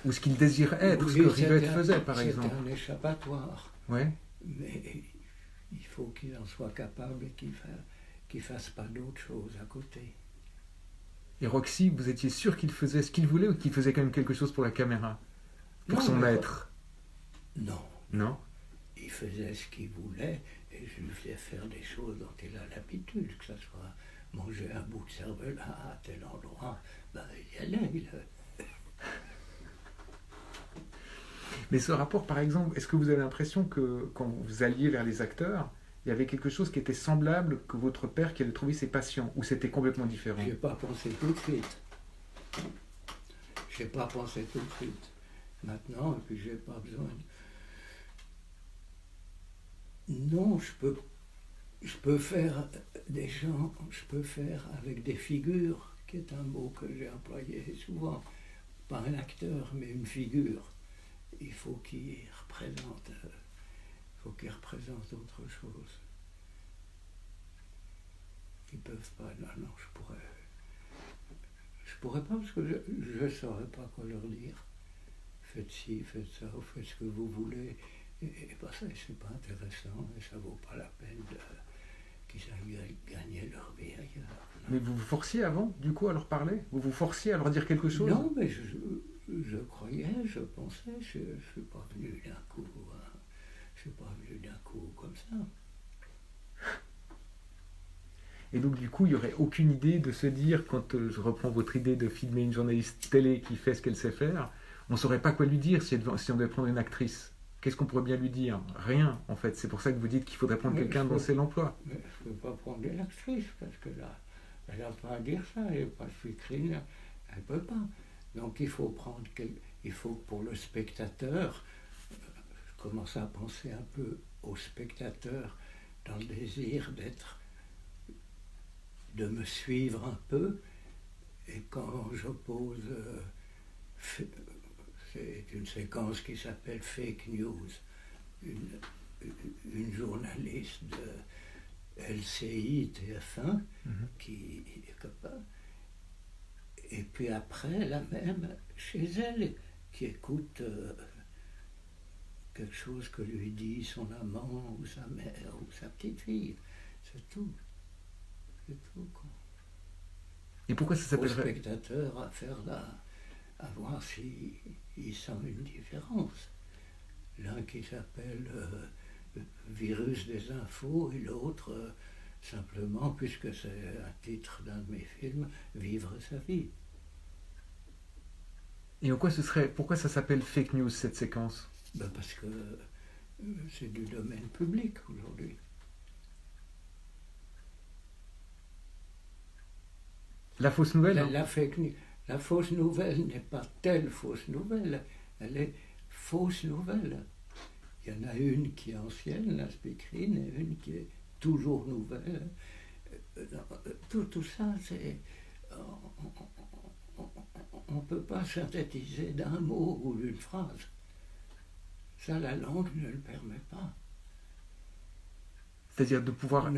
ou ce qu'ils désirent être, ce que Rivette faisait, par exemple. C'est un échappatoire. Ouais. Mais il faut qu'ils en soient capables et qu'ils ne fassent pas d'autre chose à côté. Et Roxy, vous étiez sûr qu'il faisait ce qu'il voulait ou qu'il faisait quand même quelque chose pour la caméra? Pour son maître? Non. Non? Il faisait ce qu'il voulait et je lui faisais faire des choses dont il a l'habitude, que ce soit manger un bout de cervelas à tel endroit, il y allait. Mais ce rapport, par exemple, est-ce que vous avez l'impression que quand vous alliez vers les acteurs, il y avait quelque chose qui était semblable que votre père qui allait trouver ses patients, ou c'était complètement différent? J'ai pas pensé tout de suite. J'ai pas pensé tout de suite. Maintenant, et puis j'ai pas besoin Non, je peux faire des gens, je peux faire avec des figures, qui est un mot que j'ai employé souvent. Pas un acteur, mais une figure. Il faut qu'il représente autre chose. Ils peuvent pas, non, je pourrais pas parce que je saurais pas quoi leur dire. Faites ci, faites ça, ou faites ce que vous voulez. Et ça, c'est pas intéressant, et ça vaut pas la peine qu'ils aillent gagner leur vie ailleurs. Non. Mais vous vous forciez avant, du coup, à leur parler? Vous vous forciez à leur dire quelque chose? Non, mais je croyais, je pensais, je suis pas venu d'un coup, je suis pas venu d'un coup comme ça. Et donc, du coup, il n'y aurait aucune idée de se dire, quand je reprends votre idée de filmer une journaliste télé qui fait ce qu'elle sait faire, on ne saurait pas quoi lui dire si on devait prendre une actrice. Qu'est-ce qu'on pourrait bien lui dire? Rien, en fait. C'est pour ça que vous dites qu'il faudrait prendre quelqu'un dont c'est l'emploi. Mais je ne peux pas prendre une actrice, parce que là, elle n'a pas à dire ça, elle n'est pas figurine, elle ne peut pas. Donc il faut que pour le spectateur, je commence à penser un peu au spectateur dans le désir de me suivre un peu, et quand j'oppose, c'est une séquence qui s'appelle Fake News, une journaliste de LCI, TF1, qui est capable, et puis après la même chez elle, qui écoute quelque chose que lui dit son amant ou sa mère ou sa petite fille, c'est tout. C'est tout, quoi. Et pourquoi ça s'appellerait... Au spectateur à voir s'il sent une différence. L'un qui s'appelle Virus des infos et l'autre simplement, puisque c'est un titre d'un de mes films, Vivre sa vie. Et pourquoi ça s'appelle Fake News, cette séquence? Parce que c'est du domaine public aujourd'hui. La fausse nouvelle? La fausse nouvelle n'est pas telle fausse nouvelle, elle est fausse nouvelle. Il y en a une qui est ancienne, la speakerine, et une qui est toujours nouvelle. Tout ça, c'est... On ne peut pas synthétiser d'un mot ou d'une phrase. Ça, la langue ne le permet pas. C'est-à-dire de pouvoir...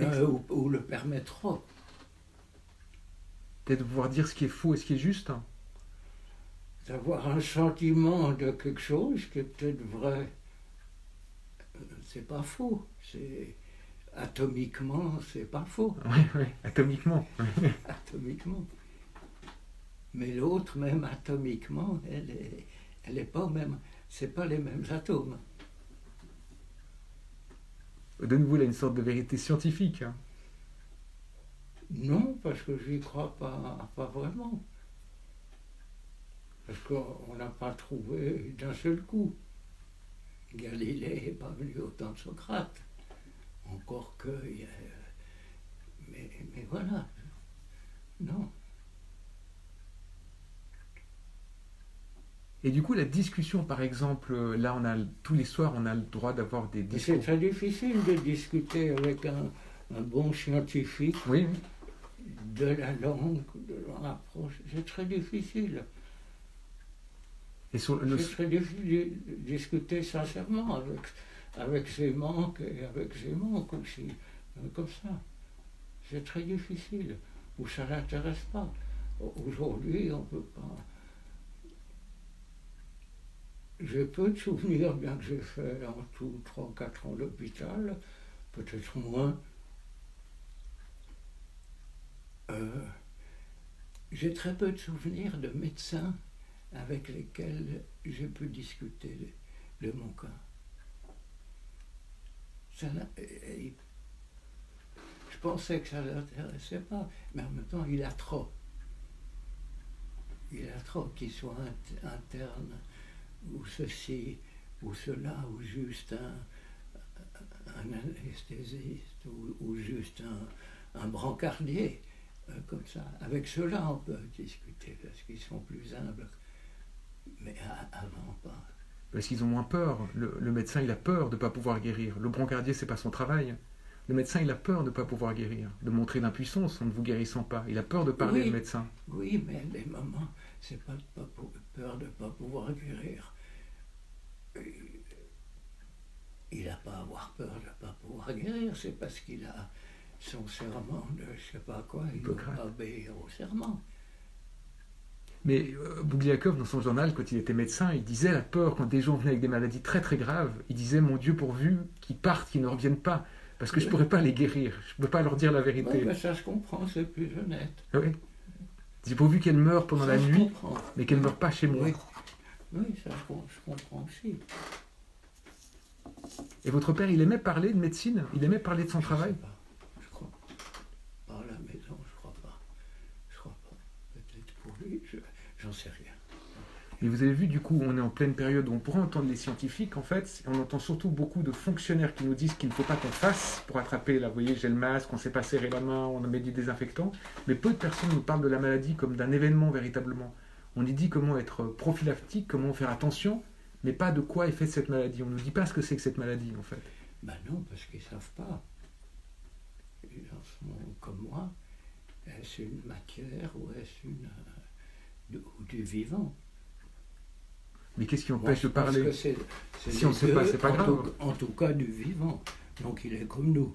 Ou le permet trop. Peut-être de pouvoir dire ce qui est faux et ce qui est juste? d'avoir un sentiment de quelque chose qui est peut-être vrai. C'est pas faux. Atomiquement, c'est pas faux. Oui, atomiquement. Atomiquement. Mais l'autre, même atomiquement, elle est pas même. C'est pas les mêmes atomes. De nouveau, là, une sorte de vérité scientifique. Hein. Non, parce que j'y crois pas vraiment. Parce qu'on n'a pas trouvé d'un seul coup. Galilée n'est pas venu au temps de Socrate. Encore que. Mais voilà. Non. Et du coup, la discussion, par exemple, là, tous les soirs, on a le droit d'avoir des discours. C'est très difficile de discuter avec un bon scientifique Oui. de la langue, de l'approche. C'est très difficile. Et sur C'est très difficile de discuter sincèrement avec ses manques et avec ses manques aussi. Comme ça. C'est très difficile. Ou ça ne l'intéresse pas. Aujourd'hui, on ne peut pas. J'ai peu de souvenirs, bien que j'ai fait en tout 3-4 ans d'hôpital, peut-être moins. J'ai très peu de souvenirs de médecins avec lesquels j'ai pu discuter de mon cas. Je pensais que ça ne l'intéressait pas, mais en même temps, il a trop. Il a trop qu'il soit interne, ou ceci, ou cela, ou juste un anesthésiste, ou juste un brancardier, comme ça. Avec ceux-là, on peut discuter, parce qu'ils sont plus humbles. Mais avant, pas. Parce qu'ils ont moins peur. Le médecin, il a peur de ne pas pouvoir guérir. Le brancardier, c'est pas son travail. Le médecin, il a peur de ne pas pouvoir guérir, de montrer d'impuissance en ne vous guérissant pas. Il a peur de parler, oui, le médecin. Oui, mais les moments, c'est pas peur de ne pas pouvoir guérir. Il n'a pas à avoir peur de ne pas pouvoir guérir, c'est parce qu'il a son serment de je sais pas quoi, il doit obéir au serment. Mais Bougliakov, dans son journal, quand il était médecin, il disait la peur, quand des gens venaient avec des maladies très très graves, il disait, mon Dieu, pourvu qu'ils partent, qu'ils ne reviennent pas, parce que je ne pourrais pas les guérir, je ne peux pas leur dire la vérité. Oui, mais ça je comprends, c'est plus honnête. Oui. Il dit, pourvu qu'elles meurent pendant la nuit, mais qu'elles ne meurent pas chez moi. Oui, ça je comprends aussi. Et votre père, il aimait parler de médecine? Il aimait parler de son travail? Sais pas. Je crois pas. Pas à la maison, je crois pas. Je crois pas. Peut-être pour lui, j'en sais rien. Mais vous avez vu, du coup, on est en pleine période où on pourrait entendre les scientifiques, en fait. On entend surtout beaucoup de fonctionnaires qui nous disent qu'il ne faut pas qu'on fasse pour attraper, là, vous voyez, j'ai le masque, on ne sait pas serrer la main, on met du désinfectant. Mais peu de personnes nous parlent de la maladie comme d'un événement véritablement. On y dit comment être prophylactique, comment faire attention, mais pas de quoi est faite cette maladie. On ne nous dit pas ce que c'est que cette maladie, en fait. Ben non, parce qu'ils ne savent pas. Les gens sont comme moi. Est-ce une matière ou est-ce du vivant? Mais qu'est-ce qui empêche de parler? Si on ne sait pas, c'est pas grave. En tout cas, du vivant. Donc il est comme nous.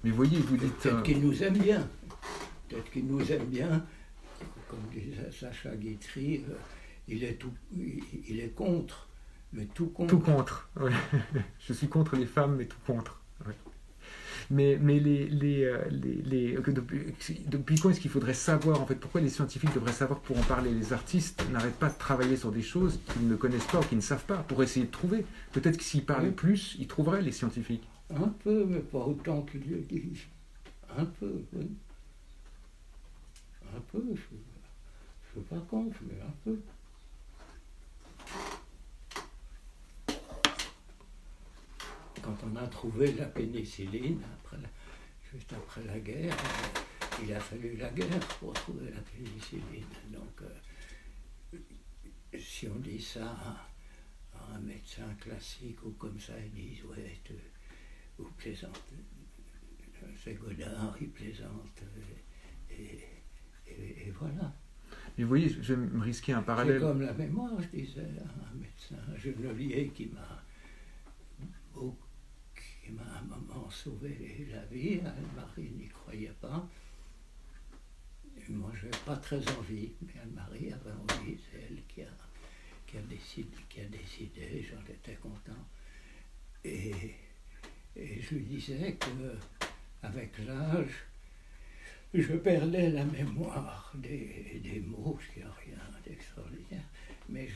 Mais voyez, vous dites... Peut-être qu'il nous aime bien. Peut-être qu'il nous aime bien. Comme disait Sacha Guitry, il est contre. Mais tout contre. Tout contre. Ouais. Je suis contre les femmes, mais tout contre. Ouais. Mais depuis quand est-ce qu'il faudrait savoir, en fait, pourquoi les scientifiques devraient savoir pour en parler? Les artistes n'arrêtent pas de travailler sur des choses qu'ils ne connaissent pas ou qu'ils ne savent pas, pour essayer de trouver. Peut-être que s'ils parlaient plus, ils trouveraient, les scientifiques. Un peu, mais pas autant qu'ils le disent. Un peu, oui. Un peu, je ne suis pas contre, mais un peu. Quand on a trouvé la pénicilline, juste après la guerre, il a fallu la guerre pour trouver la pénicilline. Donc, si on dit ça à un médecin classique ou comme ça, ils disent ouais, vous plaisantez. C'est Godard, il plaisante. Et voilà. Mais vous voyez, je vais me risquer un parallèle. C'est comme la mémoire, je disais à un médecin, un Genelier qui m'a un moment sauvé la vie. Anne-Marie n'y croyait pas. moi, je n'ai pas très envie, mais Anne-Marie avait envie, c'est elle qui a décidé, j'en étais content. Et je lui disais qu'avec l'âge, je perdais la mémoire des mots, ce qui n'a rien d'extraordinaire, mais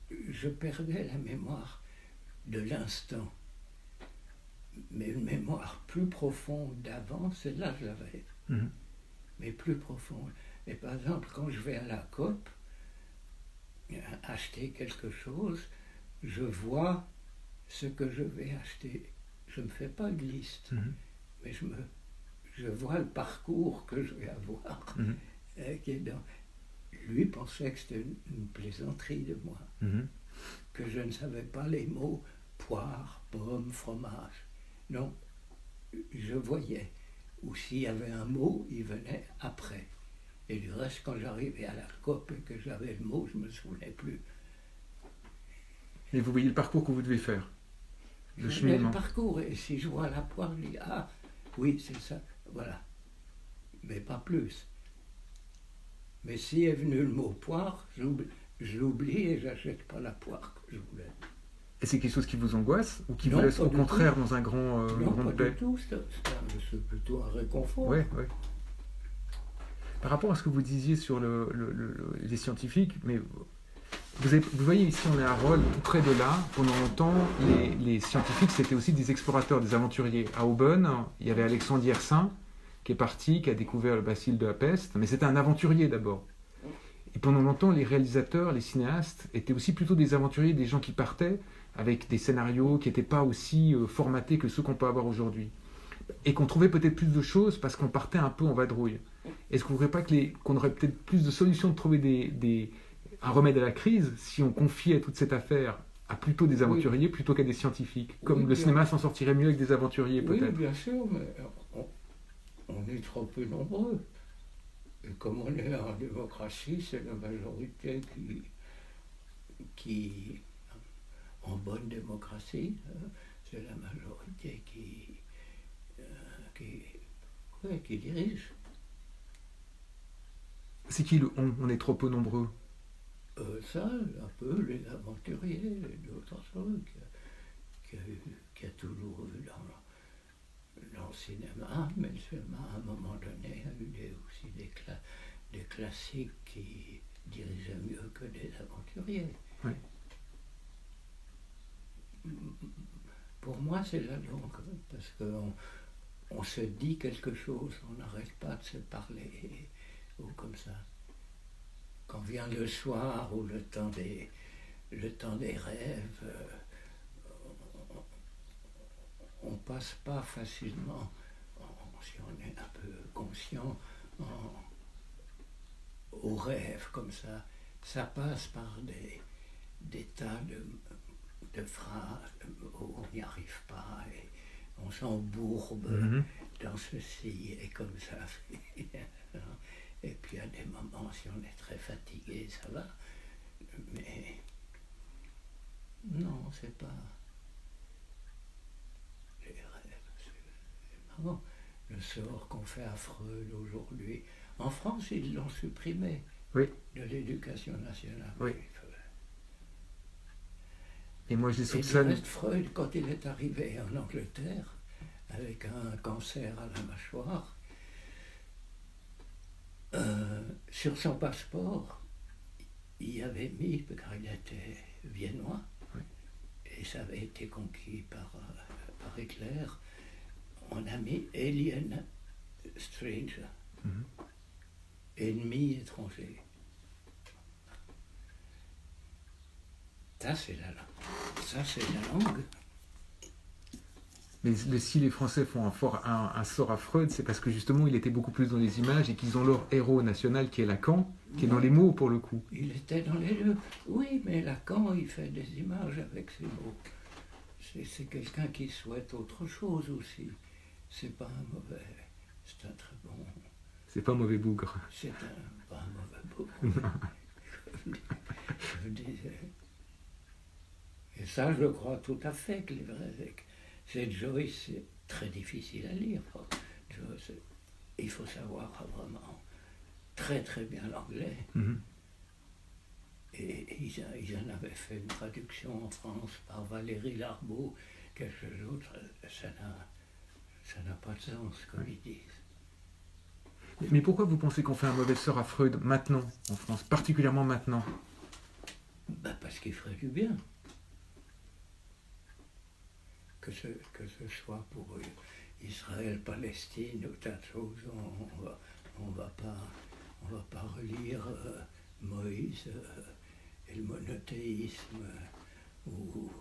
je perdais la mémoire de l'instant. Mais une mémoire plus profonde d'avant, celle-là je l'avais, mais plus profonde. Et par exemple, quand je vais à la COP, acheter quelque chose, je vois ce que je vais acheter. Je ne me fais pas une liste, mais je vois le parcours que je vais avoir. Qui est dans... Lui pensait que c'était une plaisanterie de moi, que je ne savais pas les mots poire, pomme, fromage. Non, je voyais. Ou s'il y avait un mot, il venait après. Et du reste, quand j'arrivais à la COP et que j'avais le mot, je ne me souvenais plus. Mais vous voyez le parcours que vous devez faire, le cheminement. Le parcours, et si je vois la poire, je dis, ah, oui, c'est ça, voilà. Mais pas plus. Mais si est venu le mot poire, je l'oublie et j'achète pas la poire que je voulais. Et c'est quelque chose qui vous angoisse ou qui Non, vous laisse pas au du contraire tout. dans un grand, Non, grande pas paix? du tout, c'est plutôt un réconfort. Oui, oui. Par rapport à ce que vous disiez sur les scientifiques, mais vous voyez ici, on est à Rolles, tout près de là. Pendant longtemps, les scientifiques, c'était aussi des explorateurs, des aventuriers. À Aubonne, il y avait Alexandre Yersin, qui est parti, qui a découvert le bacille de la peste, mais c'était un aventurier d'abord. Et pendant longtemps, les réalisateurs, les cinéastes, étaient aussi plutôt des aventuriers, des gens qui partaient avec des scénarios qui n'étaient pas aussi formatés que ceux qu'on peut avoir aujourd'hui. Et qu'on trouvait peut-être plus de choses parce qu'on partait un peu en vadrouille. Est-ce que vous ne croyez pas qu'on aurait peut-être plus de solutions de trouver un remède à la crise si on confiait toute cette affaire à plutôt des aventuriers plutôt qu'à des scientifiques? Comme le cinéma s'en sortirait mieux avec des aventuriers, peut-être. Oui, bien sûr, mais on est trop peu nombreux. Et comme on est en démocratie, c'est la majorité qui en bonne démocratie, c'est la majorité qui dirige. C'est qui le on est trop peu nombreux? Ça, un peu les aventuriers, d'autres choses qu'il y a toujours eu dans le cinéma, mais le cinéma, à un moment donné, a eu aussi des classiques qui dirigeaient mieux que des aventuriers. Oui. Pour moi, c'est la langue, parce qu'on se dit quelque chose, on n'arrête pas de se parler, ou comme ça. Quand vient le soir ou le temps des rêves, on passe pas facilement, si on est un peu conscient, aux rêves comme ça. Ça passe par des tas de phrases où on n'y arrive pas et on s'embourbe dans ceci et comme ça. Et puis à des moments, si on est très fatigué, ça va. Mais non, c'est pas les rêves. C'est marrant. Le sort qu'on fait à Freud aujourd'hui. En France, ils l'ont supprimé de l'éducation nationale. Oui. Et moi, je les Et soupçonne. du reste, Freud, quand il est arrivé en Angleterre, avec un cancer à la mâchoire, sur son passeport, il avait mis, car il était viennois, et ça avait été conquis par Hitler, on a mis Alien Stranger, ennemi étranger. Ça, c'est la langue. Mais si les Français font un sort à Freud, c'est parce que justement il était beaucoup plus dans les images et qu'ils ont leur héros national qui est Lacan, qui est dans les mots pour le coup. Il était dans les deux. Oui, mais Lacan, il fait des images avec ses mots. C'est quelqu'un qui souhaite autre chose aussi. C'est pas un mauvais. C'est un très bon. C'est pas un mauvais bougre. C'est pas un mauvais bougre. Je disais. Et ça, je crois tout à fait que les vrais. Cette Joyce, c'est très difficile à lire. Joyce, il faut savoir vraiment très très bien l'anglais. Mhm. Et ils en avaient fait une traduction en France par Valérie Larbaud, quelque chose d'autre. Ça n'a pas de sens, comme ils disent. Mais pourquoi vous pensez qu'on fait un mauvais sort à Freud maintenant, en France, particulièrement maintenant? Ben parce qu'il ferait du bien. Que ce soit pour Israël, Palestine, ou tas de choses, on va pas relire Moïse et le monothéisme ou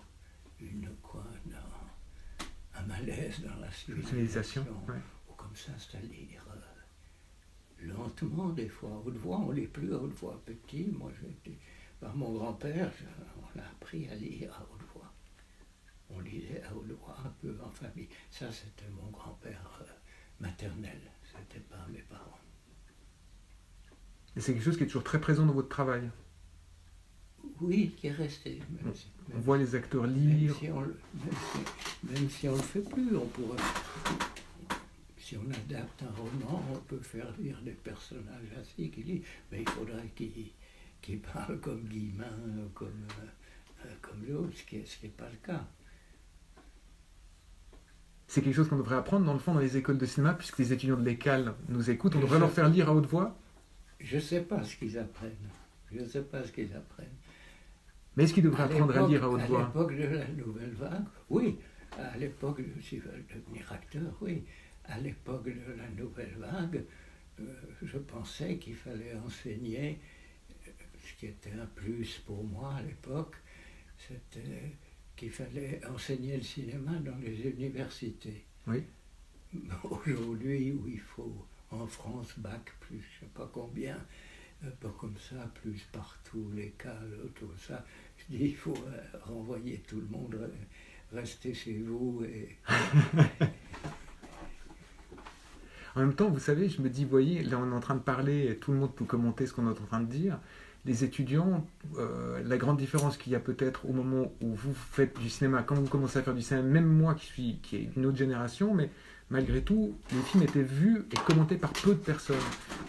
un malaise dans la civilisation, ouais. ou comme ça, c'est-à-dire lentement des fois, à haute voix. On ne lit plus à haute voix. Petit, moi j'étais par mon grand-père, on a appris à lire à haute voix. On lisait à haute voix un peu en famille. Ça, c'était mon grand-père maternel, c'était pas mes parents. Et c'est quelque chose qui est toujours très présent dans votre travail. Oui, qui est resté. On voit les acteurs lire. Même si on ne le fait plus, on pourrait. Si on adapte un roman, on peut faire lire des personnages assis qui lisent, mais il faudrait qu'ils parlent comme Guillemin, comme l'autre, ce qui n'est pas le cas. C'est quelque chose qu'on devrait apprendre dans le fond dans les écoles de cinéma, puisque les étudiants de l'école nous écoutent. On devrait leur faire lire à haute voix. Je ne sais pas ce qu'ils apprennent. Mais est-ce qu'ils devraient apprendre à lire à haute voix? À l'époque de la Nouvelle Vague, oui. À l'époque, s'ils veulent devenir acteurs, oui. À l'époque de la Nouvelle Vague, je pensais qu'il fallait enseigner, ce qui était un plus pour moi à l'époque, c'était qu'il fallait enseigner le cinéma dans les universités. Oui. Aujourd'hui, où il faut, en France, bac plus je ne sais pas combien, pas comme ça, plus partout, l'école, tout ça, je dis il faut renvoyer tout le monde, rester chez vous et... En même temps, vous savez, je me dis, voyez, là on est en train de parler, et tout le monde peut commenter ce qu'on est en train de dire. Les étudiants, la grande différence qu'il y a peut-être au moment où vous faites du cinéma, quand vous commencez à faire du cinéma, même moi qui est d'une autre génération, mais malgré tout, les films étaient vus et commentés par peu de personnes.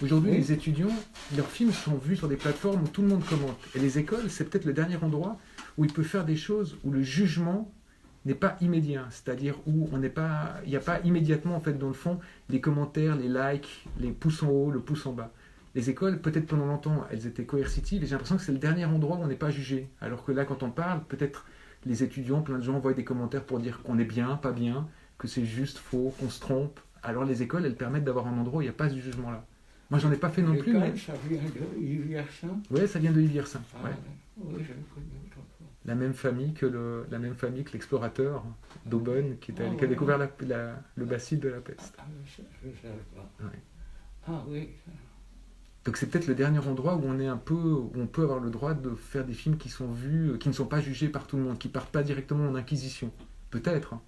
Aujourd'hui, Oui. les étudiants, leurs films sont vus sur des plateformes où tout le monde commente. Et les écoles, c'est peut-être le dernier endroit où ils peuvent faire des choses où le jugement n'est pas immédiat, c'est-à-dire où il n'y a pas immédiatement en fait dans le fond les commentaires, les likes, les pouces en haut, le pouce en bas. Les écoles, peut-être pendant longtemps, elles étaient coercitives et j'ai l'impression que c'est le dernier endroit où on n'est pas jugé. Alors que là, quand on parle, peut-être les étudiants, plein de gens envoient des commentaires pour dire qu'on est bien, pas bien, que c'est juste, faux, qu'on se trompe. Alors les écoles, elles permettent d'avoir un endroit où il n'y a pas ce jugement-là. Moi, j'en ai pas fait non plus. Mais... Ça vient de Yves Yersin. Oui, ça vient de Yves Yersin. Ah, Ouais. oui, je le connais autrefois. La même famille que l'explorateur d'Aubonne qui a découvert le bacille de la peste. Ah, je ne savais pas. Ouais. Ah oui. Donc c'est peut-être le dernier endroit où on peut avoir le droit de faire des films qui sont vus, qui ne sont pas jugés par tout le monde, qui partent pas directement en inquisition. Peut-être. Hein.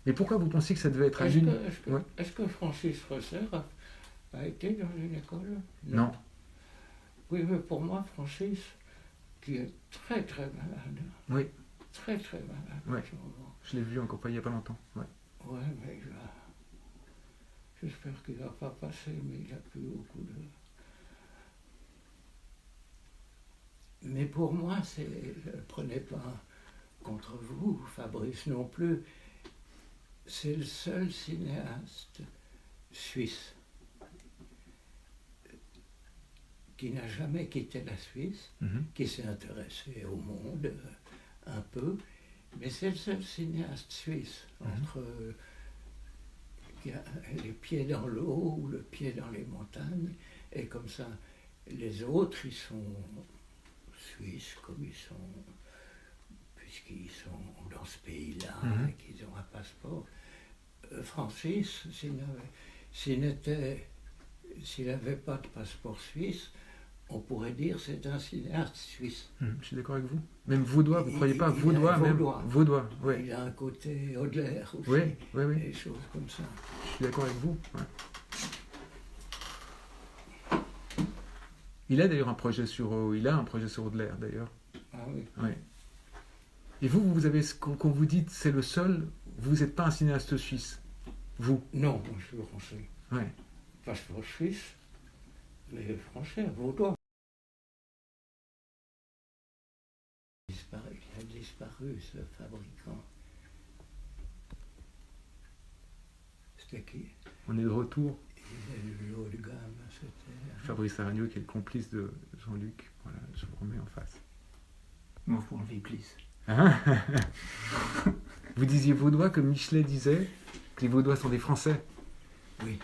Mais pourquoi vous pensez que ça devait être à l'une? Est-ce que Francis Rosser a été dans une école? Non. Oui, mais pour moi, Francis, qui est très très malade. Oui. Très très malade. Ouais. En ce moment. Je l'ai vu encore pas il n'y a pas longtemps. Ouais. Ouais, mais j'espère qu'il ne va pas passer, mais il n'a plus beaucoup de... Mais pour moi, je ne prenais pas contre vous, Fabrice non plus. C'est le seul cinéaste suisse qui n'a jamais quitté la Suisse, qui s'est intéressé au monde un peu, mais c'est le seul cinéaste suisse entre qui a les pieds dans l'eau ou le pied dans les montagnes, et comme ça, les autres, ils sont suisses comme ils sont, puisqu'ils sont dans ce pays-là et qu'ils ont un passeport. Francis, s'il n'avait pas de passeport suisse, on pourrait dire que c'est un cinéaste suisse. Je suis d'accord avec vous. Même vaudois, vous ne croyez pas? Vaudois, même. Vaudois, oui. Il a un côté Audelaire aussi. Oui. Des choses comme ça. Je suis d'accord avec vous. Ouais. Il a d'ailleurs un projet sur Audelaire, d'ailleurs. Ah oui. Ouais. Et vous avez ce qu'on vous dit, c'est le seul, vous n'êtes pas un cinéaste suisse. Vous? Non, moi je suis français. Ouais. Passeport suisse, mais français, vaudois. Il a disparu ce fabricant. C'était qui? On est de retour. Le haut de gamme, c'était. Fabrice Aragno qui est le complice de Jean-Luc. Voilà, je vous remets en face. Moi, pour le please. Hein? Vous disiez vaudois comme Michelet disait que les Vaudois sont des Français. Oui.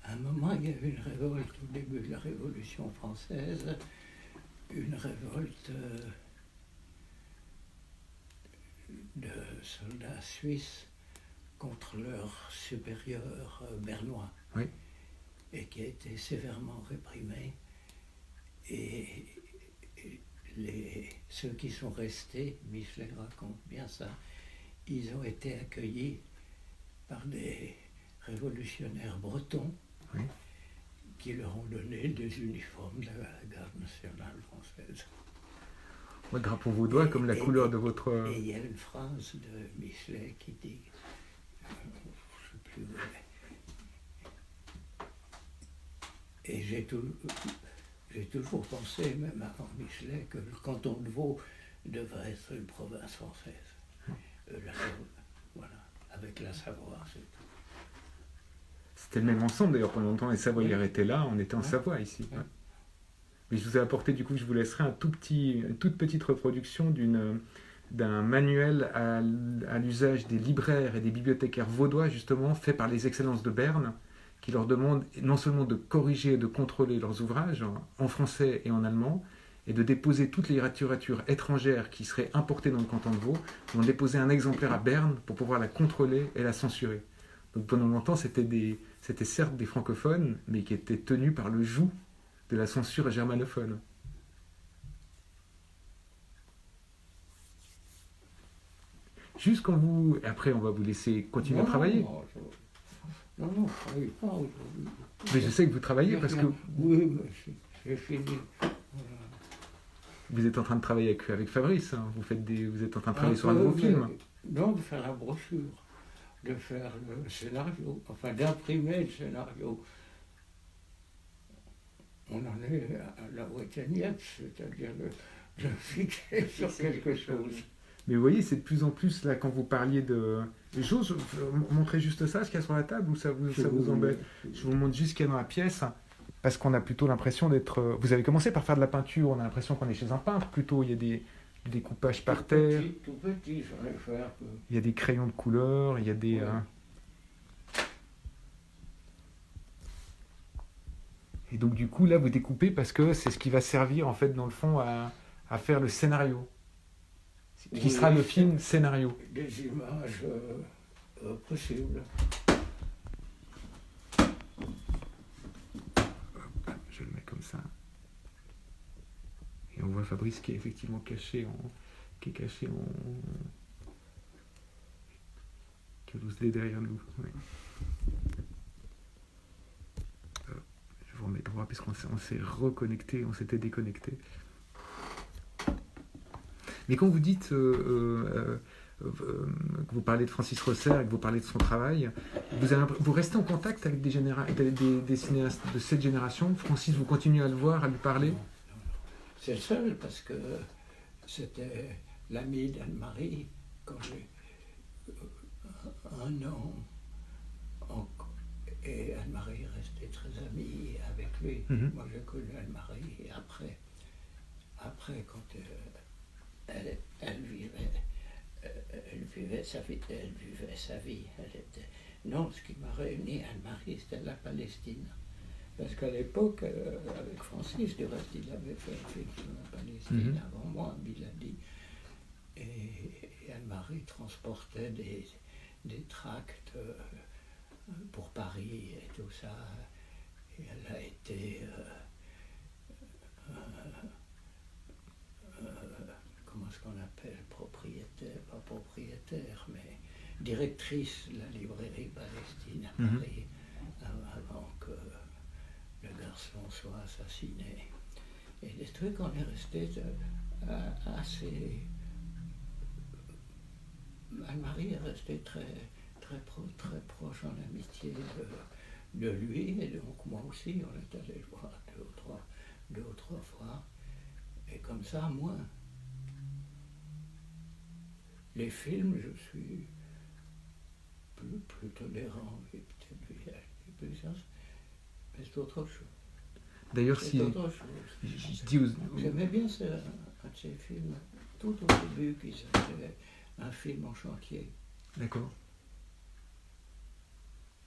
À un moment, il y avait une révolte au début de la Révolution française, une révolte de soldats suisses contre leurs supérieurs bernois, Oui. et qui a été sévèrement réprimée. Et ceux qui sont restés, Michelet raconte bien ça, ils ont été accueillis par des révolutionnaires bretons, Oui. qui leur ont donné des uniformes de la garde nationale française. Le drapeau vaudois comme la couleur de votre... Et il y a une phrase de Michelet qui dit, je ne sais plus où elle est. Et j'ai toujours pensé, même avant Michelet, que le canton de Vaud devrait être une province française. Voilà, avec la Savoie, c'est tout. C'était le même ensemble d'ailleurs, pendant longtemps les Savoyards étaient là, on était en Savoie ici. Ouais. Mais je vous ai apporté, du coup, je vous laisserai une toute petite reproduction d'un manuel à l'usage des libraires et des bibliothécaires vaudois, justement, fait par les Excellences de Berne, qui leur demandent non seulement de corriger et de contrôler leurs ouvrages en français et en allemand, et de déposer toutes les littératures étrangères qui seraient importées dans le canton de Vaud, ils vont déposer un exemplaire à Berne pour pouvoir la contrôler et la censurer. Donc pendant longtemps, c'était certes des francophones, mais qui étaient tenus par le joug de la censure germanophone. Juste quand vous... Après, on va vous laisser continuer à travailler. Non, je ne travaille pas aujourd'hui. Mais je sais que vous travaillez parce que... Oui, mais j'ai fini. Vous êtes en train de travailler avec Fabrice, hein. Vous êtes en train de travailler sur un nouveau film. Non, de faire la brochure, de faire le scénario, enfin d'imprimer le scénario. On en est à la Ouétaniette, c'est-à-dire de fixer sur quelque chose. Mais vous voyez, c'est de plus en plus, là, quand vous parliez de... J'ose montrer juste ça, ce qu'il y a sur la table, ou ça vous embête? Je vous montre juste ce qu'il y a dans la pièce, parce qu'on a plutôt l'impression d'être... Vous avez commencé par faire de la peinture, on a l'impression qu'on est chez un peintre, plutôt. Il y a des découpages par terre. Tout petit, j'en ai fait un peu. Il y a des crayons de couleur, il y a des... Ouais. Et donc, du coup, là, vous découpez parce que c'est ce qui va servir, en fait, dans le fond, à faire le scénario. Qui sera le film scénario. Des images possibles. Je le mets comme ça. Et on voit Fabrice qui est effectivement caché en... qui a l'OSD derrière nous. Ouais. Je vous remets droit parce qu'on s'est reconnecté, on s'était déconnecté. Mais quand vous dites que vous parlez de Francis Rosser et que vous parlez de son travail, vous restez en contact avec des cinéastes de cette génération? Francis, vous continuez à le voir, à lui parler? Non. C'est le seul parce que c'était l'ami d'Anne-Marie quand j'ai un an. Et Anne-Marie est restée très amie avec lui. Mm-hmm. Moi, j'ai connu Anne-Marie et après quand elle vivait sa vie. Non, ce qui m'a réuni Anne-Marie, c'était la Palestine. Parce qu'à l'époque, avec Francis, du reste, il avait fait un film sur la Palestine avant moi, Biladi. Et Anne-Marie transportait des tracts pour Paris et tout ça. Et elle a été... comment est-ce qu'on appelle, propriétaire, pas propriétaire, mais directrice de la librairie Palestine à Paris, avant que le garçon soit assassiné. Et des trucs, on est resté assez Anne-Marie est restée très proche en amitié de lui, et donc moi aussi, on est allé le voir deux ou trois fois, et comme ça, moins. Les films, je suis plus tolérant, et peut-être plus ça, mais c'est autre chose. D'ailleurs, C'est si autre chose. je dis J'aimais bien un de ces films, tout au début, qui s'appelait Un film en chantier. D'accord.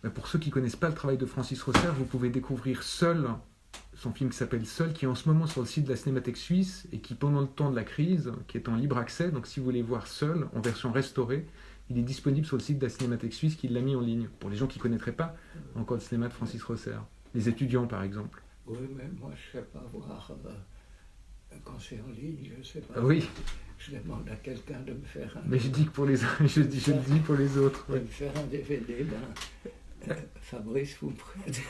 Ben, pour ceux qui ne connaissent pas le travail de Francis Rosser, vous pouvez découvrir Seul, son film qui s'appelle Seul, qui est en ce moment sur le site de la Cinémathèque suisse et qui, pendant le temps de la crise, qui est en libre accès, donc si vous voulez voir Seul, en version restaurée, il est disponible sur le site de la Cinémathèque suisse qui l'a mis en ligne, pour les gens qui ne connaîtraient pas encore le cinéma de Francis Rosser. Les étudiants, par exemple. Oui, mais moi, je ne sais pas voir quand c'est en ligne, je ne sais pas. Oui. Je demande à quelqu'un de me faire un... Mais je dis que pour les je le dis pour les autres. De Ouais. me faire un DVD, Fabrice, vous me prêtez.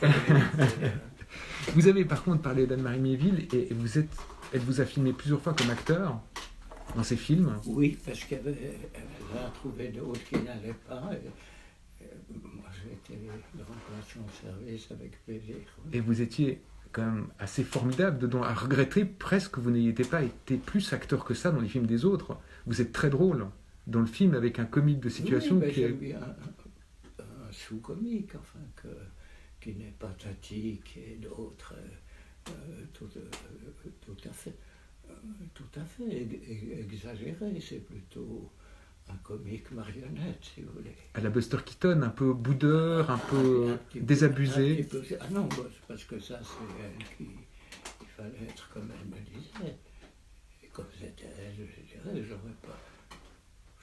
Vous avez par contre parlé d'Anne-Marie Méville et elle vous a filmé plusieurs fois comme acteur dans ses films. Oui, parce qu'elle a trouvé d'autres qui n'allaient pas. Moi, j'ai été de remplaçant de service avec plaisir. Oui. Et vous étiez quand même assez formidable dedans, à regretter presque que vous n'ayez pas été plus acteur que ça dans les films des autres. Vous êtes très drôle dans le film avec un comique de situation oui, qui est... j'aime bien un sous-comique, enfin, qui n'est pas tatique et d'autres, tout à fait exagéré. C'est plutôt un comique marionnette, si vous voulez. À la Buster Keaton, un peu boudeur, un peu désabusé. Ah non, parce que ça, c'est elle il fallait être comme elle me disait. Et comme c'était elle, je dirais, j'aurais pas...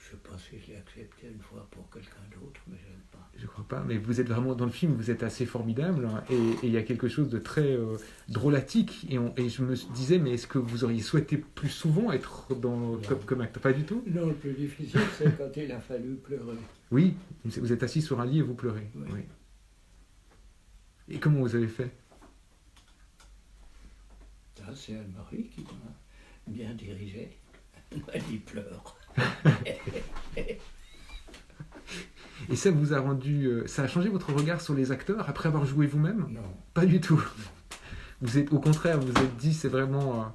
Je ne sais pas si je l'ai accepté une fois pour quelqu'un d'autre, mais je n'aime pas. Je crois pas, mais vous êtes vraiment dans le film, vous êtes assez formidable, hein, et il y a quelque chose de très drôlatique. Et je me disais, mais est-ce que vous auriez souhaité plus souvent être comme acteur? Pas du tout. Non, le plus difficile, c'est quand il a fallu pleurer. Oui, vous êtes assis sur un lit et vous pleurez. Oui. Oui. Et comment vous avez fait? Ça, c'est Anne-Marie qui m'a bien dirigé. Elle m'a dit pleure. Et ça vous a rendu, ça a changé votre regard sur les acteurs après avoir joué vous-même? Non. Pas du tout. Vous êtes, au contraire, vous êtes dit, c'est vraiment...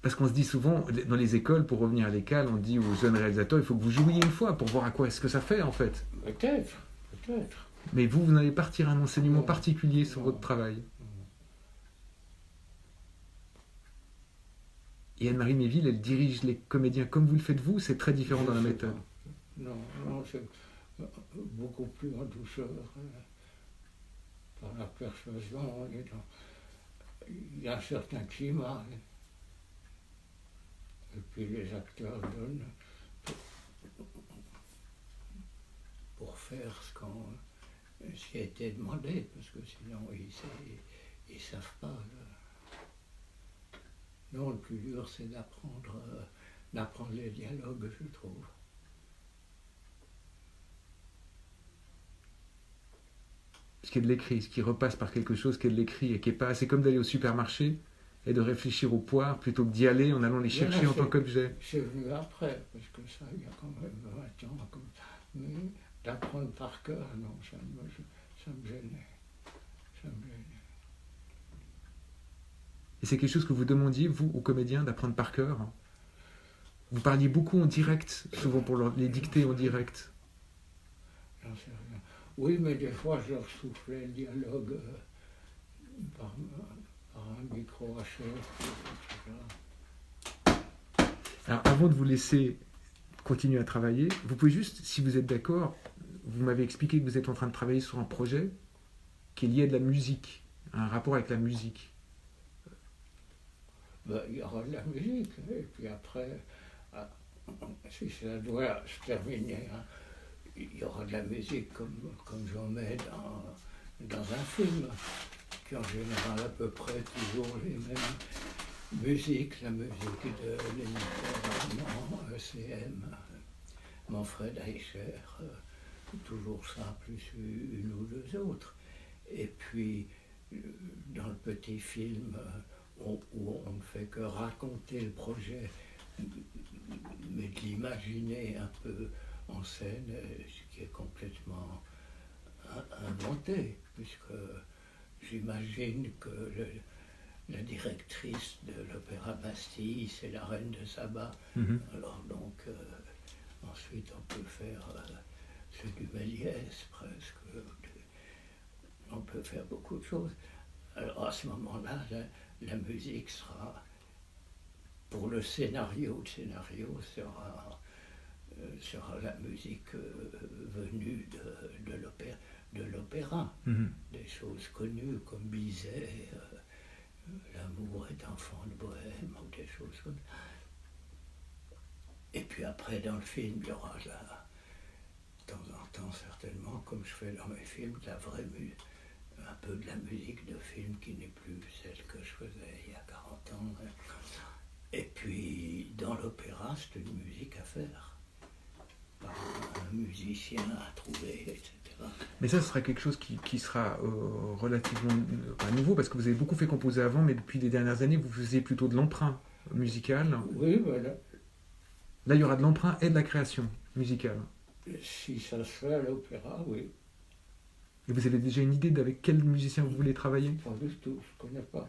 Parce qu'on se dit souvent, dans les écoles, pour revenir à l'école, on dit aux jeunes réalisateurs, il faut que vous jouiez une fois pour voir à quoi est-ce que ça fait, en fait. Peut-être. Mais vous n'allez pas tirer un enseignement Non. particulier sur Non. votre travail. Et Anne-Marie Méville, elle dirige les comédiens comme vous le faites vous, c'est très différent dans la Je sais méthode. pas. Non, c'est beaucoup plus en douceur. Par la persuasion, il y a un certain climat. Et puis les acteurs donnent pour faire ce qui a été demandé, parce que sinon ils ne savent pas. Non, le plus dur, c'est d'apprendre les dialogues, je trouve. Ce qui est de l'écrit, ce qui repasse par quelque chose qui est de l'écrit et qui est pas... C'est comme d'aller au supermarché et de réfléchir aux poires plutôt que d'y aller en allant les chercher en tant qu'objet. C'est venu après, parce que ça, il y a quand même 20 ans. Mais d'apprendre par cœur, non, ça me gênait. Ça me gênait. Et c'est quelque chose que vous demandiez, vous, aux comédiens, d'apprendre par cœur? Vous parliez beaucoup en direct, souvent pour les dicter en direct. J'en sais rien. Oui, mais des fois, je leur soufflais le dialogue par un micro HF, etc. Alors, avant de vous laisser continuer à travailler, vous pouvez juste, si vous êtes d'accord, vous m'avez expliqué que vous êtes en train de travailler sur un projet qui est lié à de la musique, un rapport avec la musique. Ben, il y aura de la musique, et puis après, si ça doit se terminer, hein, il y aura de la musique comme j'en mets dans un film, qui en général à peu près toujours les mêmes musiques, la musique de l'émetteur ECM, Manfred Eicher, toujours ça, plus une ou deux autres. Et puis, dans le petit film, où on ne fait que raconter le projet mais de l'imaginer un peu en scène, ce qui est complètement inventé, puisque j'imagine que la directrice de l'Opéra Bastille, c'est la reine de Saba. Mhm. Alors donc, ensuite on peut faire ceux du Méliès presque. On peut faire beaucoup de choses. Alors à ce moment-là, la musique sera, pour le scénario sera la musique venue de l'opéra. Mhm. Des choses connues comme Bizet, L'amour est enfant de Bohème, ou des choses comme ça. Et puis après, dans le film, il y aura de temps en temps, certainement, comme je fais dans mes films, de la vraie musique, un peu de la musique de film qui n'est plus celle que je faisais il y a 40 ans. Et puis, dans l'opéra, c'est une musique à faire, par un musicien à trouver, etc. Mais ça, ce sera quelque chose qui sera relativement pas nouveau, parce que vous avez beaucoup fait composer avant, mais depuis les dernières années, vous faisiez plutôt de l'emprunt musical. Oui, voilà. Là, il y aura de l'emprunt et de la création musicale. Si ça se fait à l'opéra, oui. Et vous avez déjà une idée d'avec quel musicien vous voulez travailler? Pas du tout, je ne connais pas.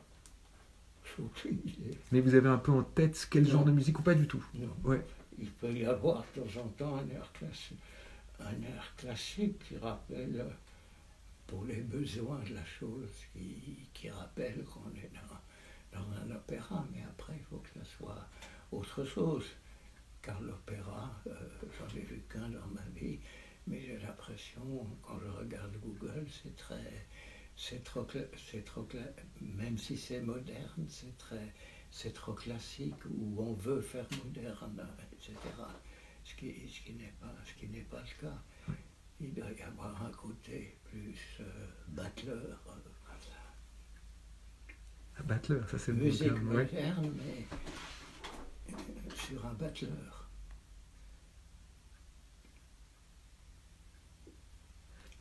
Je n'ai aucune idée. Mais vous avez un peu en tête quel genre de musique ou pas du tout? Non. Ouais. Il peut y avoir de temps en temps un air classique qui rappelle, pour les besoins de la chose, qui rappelle qu'on est dans un opéra, mais après il faut que ça soit autre chose. Car l'opéra, j'en ai vu qu'un dans ma vie, mais j'ai l'impression, quand je regarde Google, même si c'est moderne, c'est trop classique, ou on veut faire moderne, etc. Ce qui n'est pas le cas. Il doit y avoir un côté plus battleur. Battler, ça c'est le bon Musique terme, ouais. moderne, mais sur un battleur.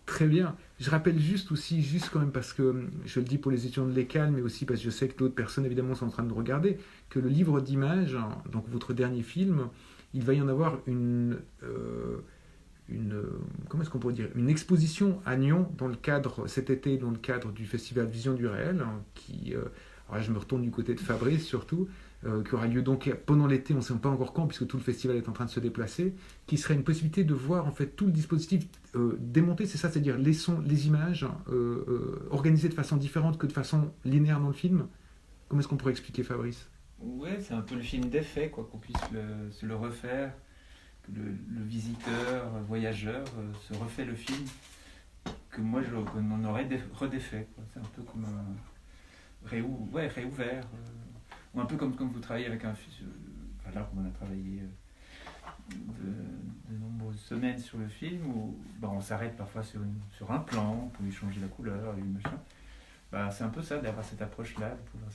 Très bien. Je rappelle juste quand même, parce que je le dis pour les étudiants de l'ECAL, mais aussi parce que je sais que d'autres personnes évidemment sont en train de regarder, que le livre d'images, donc votre dernier film, il va y en avoir comment est-ce qu'on pourrait dire, une exposition à Nyon cet été dans le cadre du festival Vision du réel, alors là, je me retourne du côté de Fabrice surtout, qui aura lieu donc pendant l'été, on ne sait pas encore quand, puisque tout le festival est en train de se déplacer, qui serait une possibilité de voir en fait tout le dispositif démonté, c'est ça, c'est-à-dire les sons, les images organisées de façon différente que de façon linéaire dans le film. Comment est-ce qu'on pourrait expliquer, Fabrice? Ouais, c'est un peu le film d'effet, quoi, qu'on puisse se le refaire, que le visiteur, voyageur, se refait le film, que moi qu'on en aurait redéfait, quoi. C'est un peu comme un réouvert, ou un peu comme vous travaillez avec un film, là on a travaillé de nombreuses semaines sur le film, où on s'arrête parfois sur un plan, on peut lui changer la couleur, machin. C'est un peu ça, d'avoir cette approche-là, de pouvoir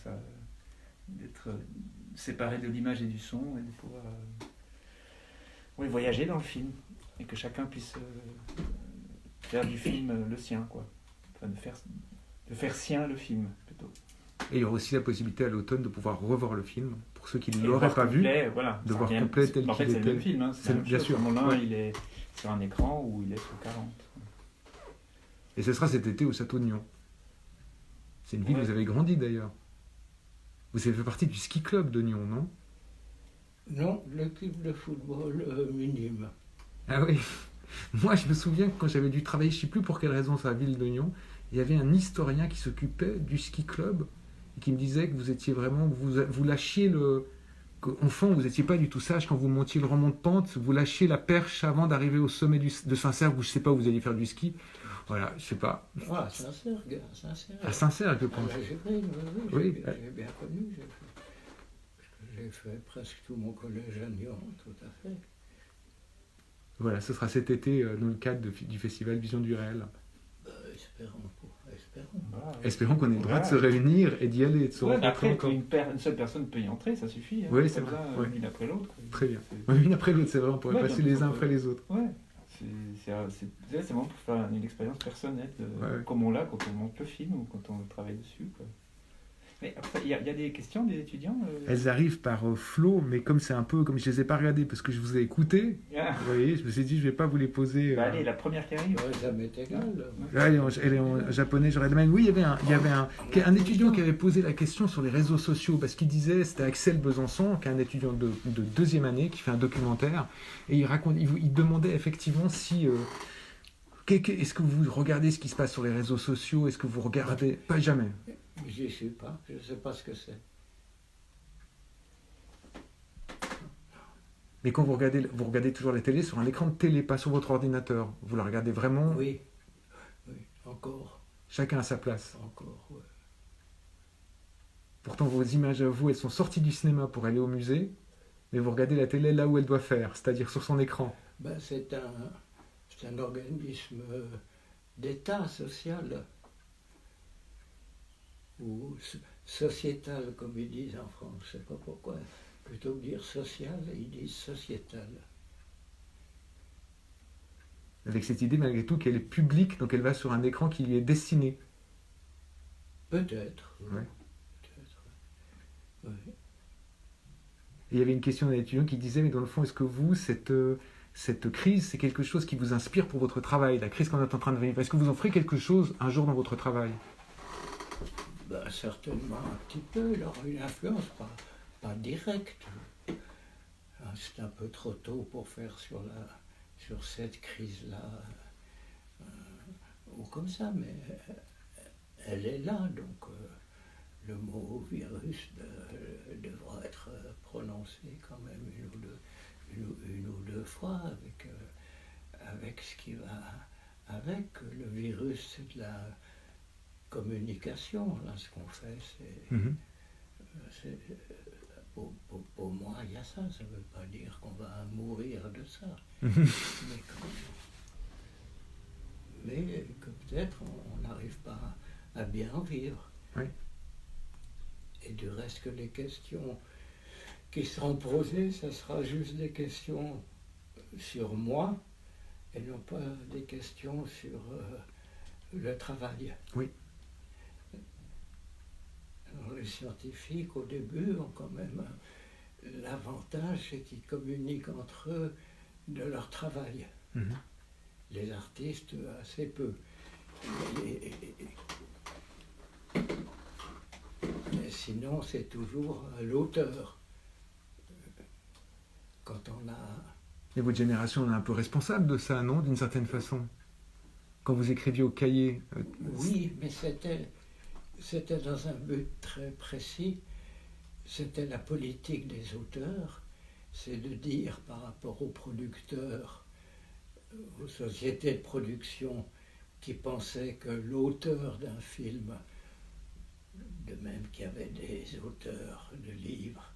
d'être séparé de l'image et du son, et de pouvoir voyager dans le film, et que chacun puisse faire du film le sien, quoi. Enfin, de faire sien le film, plutôt. Et il y aura aussi la possibilité à l'automne de pouvoir revoir le film, pour ceux qui ne l'auraient pas vu, voilà, de voir complet tel qu'il était. En fait, c'est le même film, hein, c'est bien sûr. L'un, il est sur un écran, ou il est sur 40. Et ce sera cet été au Château de Nyon. C'est une ville où vous avez grandi d'ailleurs. Vous avez fait partie du ski club de Nyon, non? Non, l'équipe de football minime. Ah oui. Moi, je me souviens que quand j'avais dû travailler, je ne sais plus pour quelle raison, sur la ville de Nyon, il y avait un historien qui s'occupait du ski club et qui me disait que vous étiez vraiment, vous lâchiez enfant, vous n'étiez pas du tout sage quand vous montiez le remont de pente, vous lâchiez la perche avant d'arriver au sommet de Saint-Cergue, où je ne sais pas où vous alliez faire du ski. Voilà, je ne sais pas. Ah, Saint-Cergue. À Saint-Cergue, je pense. Oui, j'ai bien connu. J'ai fait presque tout mon collège à Nyon, tout à fait. Voilà, ce sera cet été dans le cadre du festival Vision du réel. Espérons. Espérons qu'on ait le droit de se réunir et d'y aller, de se rencontrer après, encore. une seule personne peut y entrer, ça suffit. Oui, c'est vrai. L'une après l'autre. Très bien. L'une après l'autre, c'est vrai, on pourrait passer les uns après les autres. Ouais, c'est vraiment pour faire une expérience personnelle, comme on l'a quand on monte le film ou quand on travaille dessus, quoi. Mais après, il y a des questions des étudiants Elles arrivent par flow, mais comme c'est un peu, comme je les ai pas regardées parce que je vous ai écouté, Ah. vous voyez, je me suis dit je vais pas vous les poser. Bah, allez, la première qui arrive. Ouais, ça m'est égal. Là, elle est en japonais, j'aurais demandé. Oui, il y avait un étudiant qui avait posé la question sur les réseaux sociaux, parce qu'il disait, c'était Axel Besançon, qui est un étudiant de deuxième année, qui fait un documentaire, et il demandait effectivement si... est-ce que vous regardez ce qui se passe sur les réseaux sociaux? Est-ce que vous regardez? Pas jamais. J'y suis pas, je ne sais pas ce que c'est. Mais quand vous regardez toujours la télé sur un écran de télé, pas sur votre ordinateur. Vous la regardez vraiment, Oui, oui, encore, chacun à sa place. encore, ouais. Pourtant, vos images à vous, elles sont sorties du cinéma pour aller au musée, mais vous regardez la télé là où elle doit faire, c'est-à-dire sur son écran. Ben, c'est un organisme d'État social, ou sociétal, comme ils disent en France. Je ne sais pas pourquoi. Plutôt que dire social, ils disent sociétal. Avec cette idée, malgré tout, qu'elle est publique, donc elle va sur un écran qui lui est destiné. Peut-être. Ouais. Peut-être. Oui. Et il y avait une question d'un étudiant qui disait, mais dans le fond, est-ce que vous, cette crise, c'est quelque chose qui vous inspire pour votre travail, la crise qu'on est en train de vivre? Est-ce que vous en ferez quelque chose un jour dans votre travail? Ben, certainement un petit peu. Il aura une influence, pas directe. C'est un peu trop tôt pour faire sur cette crise-là, ou comme ça, mais elle est là, donc le mot virus devra être prononcé quand même une ou deux fois avec ce qui va avec. Le virus, c'est de la communication. Là, ce qu'on fait, c'est pour moi, il y a ça. Ça ne veut pas dire qu'on va mourir de ça. Mais que peut-être on n'arrive pas à bien vivre. Oui. Et du reste, que les questions qui seront posées, ça sera juste des questions sur moi et non pas des questions sur le travail. Oui. Alors, les scientifiques, au début, ont quand même l'avantage, c'est qu'ils communiquent entre eux de leur travail. Mhm. Les artistes, assez peu. Mais sinon, c'est toujours l'auteur. Quand on a... Et votre génération on est un peu responsable de ça, non, d'une certaine façon? Quand vous écriviez au cahier... Oui, mais c'était dans un but très précis. C'était la politique des auteurs. C'est de dire par rapport aux producteurs, aux sociétés de production qui pensaient que l'auteur d'un film, de même qu'il y avait des auteurs de livres,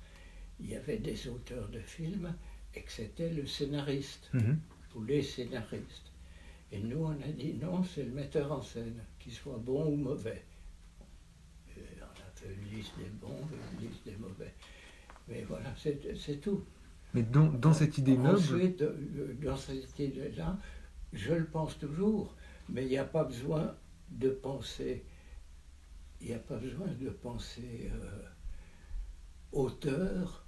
il y avait des auteurs de films, et que c'était le scénariste, ou les scénaristes. Et nous, on a dit non, c'est le metteur en scène, qu'il soit bon ou mauvais. Et on a fait une liste des bons, une liste des mauvais. Mais voilà, c'est tout. Mais dans cette idée noble... Ensuite, dans cette idée-là, je le pense toujours, mais il n'y a pas besoin de penser, auteur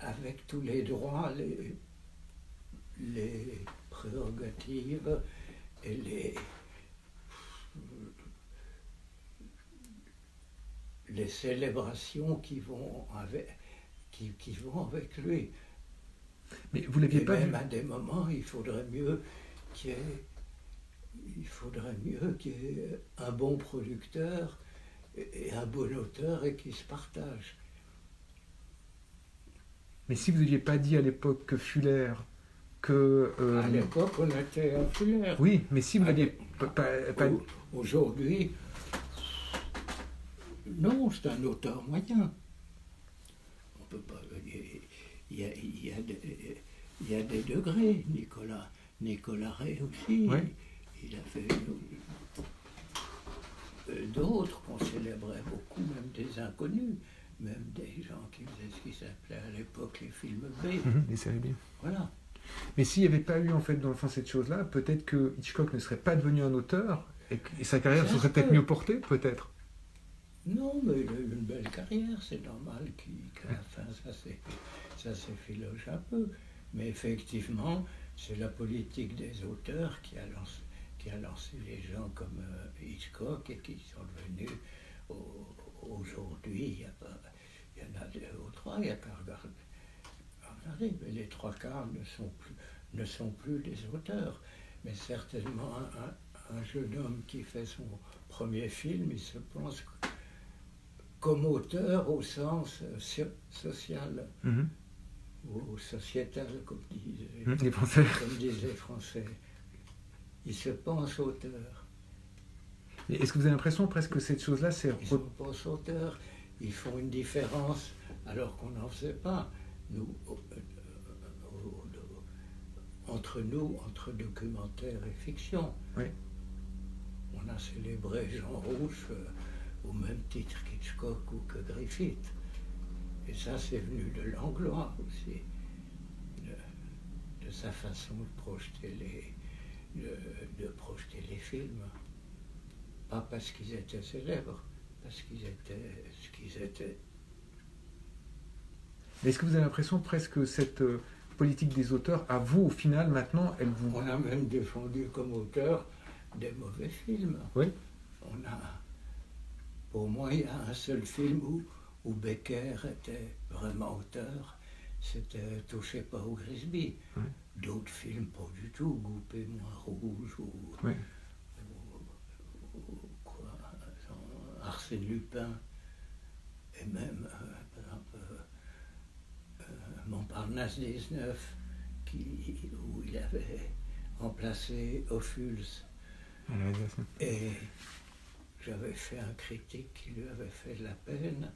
avec tous les droits, les prérogatives et les célébrations qui vont avec lui. Mais vous l'aviez pas même vu... à des moments, il faudrait mieux qu'il y ait un bon producteur et un bon auteur et qui se partagent. Mais si vous n'aviez pas dit à l'époque que Fuller, que... À l'époque, on était à Fuller. Oui, mais si vous n'aviez pas... Aujourd'hui, non, c'est un auteur moyen. On peut pas... Il y a des degrés. Nicolas Ray aussi, Oui. il a fait d'autres qu'on célébrait beaucoup, même des inconnus, même des gens qui faisaient ce qui s'appelait à l'époque les films B. Les séries B. Voilà. Mais s'il n'y avait pas eu en fait dans le fond cette chose-là, peut-être que Hitchcock ne serait pas devenu un auteur et sa carrière Ça se serait se peut-être peut. mieux portée, peut-être. Non, mais il a eu une belle carrière, c'est normal qu'à la fin ça s'effiloche un peu. Mais effectivement, c'est la politique des auteurs qui a lancé les gens comme Hitchcock et qui sont devenus aujourd'hui, il y en a deux ou trois, il n'y a qu'à regarder. Regardez, mais les trois quarts ne sont plus des auteurs. Mais certainement, un jeune homme qui fait son premier film, il se pense comme auteur au sens social ou sociétal, comme Les Français. disent les Français. Il se pense auteur. Mais est-ce que vous avez l'impression presque que cette chose-là, c'est... Ils se pensent auteurs. Ils font une différence alors qu'on n'en faisait pas. Nous, entre documentaire et fiction. Oui. On a célébré Jean Rouch au même titre qu'Hitchcock ou que Griffith. Et ça, c'est venu de Langlois aussi, de sa façon de projeter les films. Pas parce qu'ils étaient célèbres, parce qu'ils étaient ce qu'ils étaient. Mais est-ce que vous avez l'impression presque que cette politique des auteurs, à vous, au final, maintenant, elle vous... On a même défendu comme auteur des mauvais films. Oui. Pour moi, il y a un seul film où Becker était vraiment auteur, c'était Touchez pas au Grisby. Oui. D'autres films, pas du tout, Goupé moins rouge ou quoi, Arsène Lupin, et même, par exemple, Montparnasse 19, où il avait remplacé Ophuls. Et j'avais fait un critique qui lui avait fait de la peine,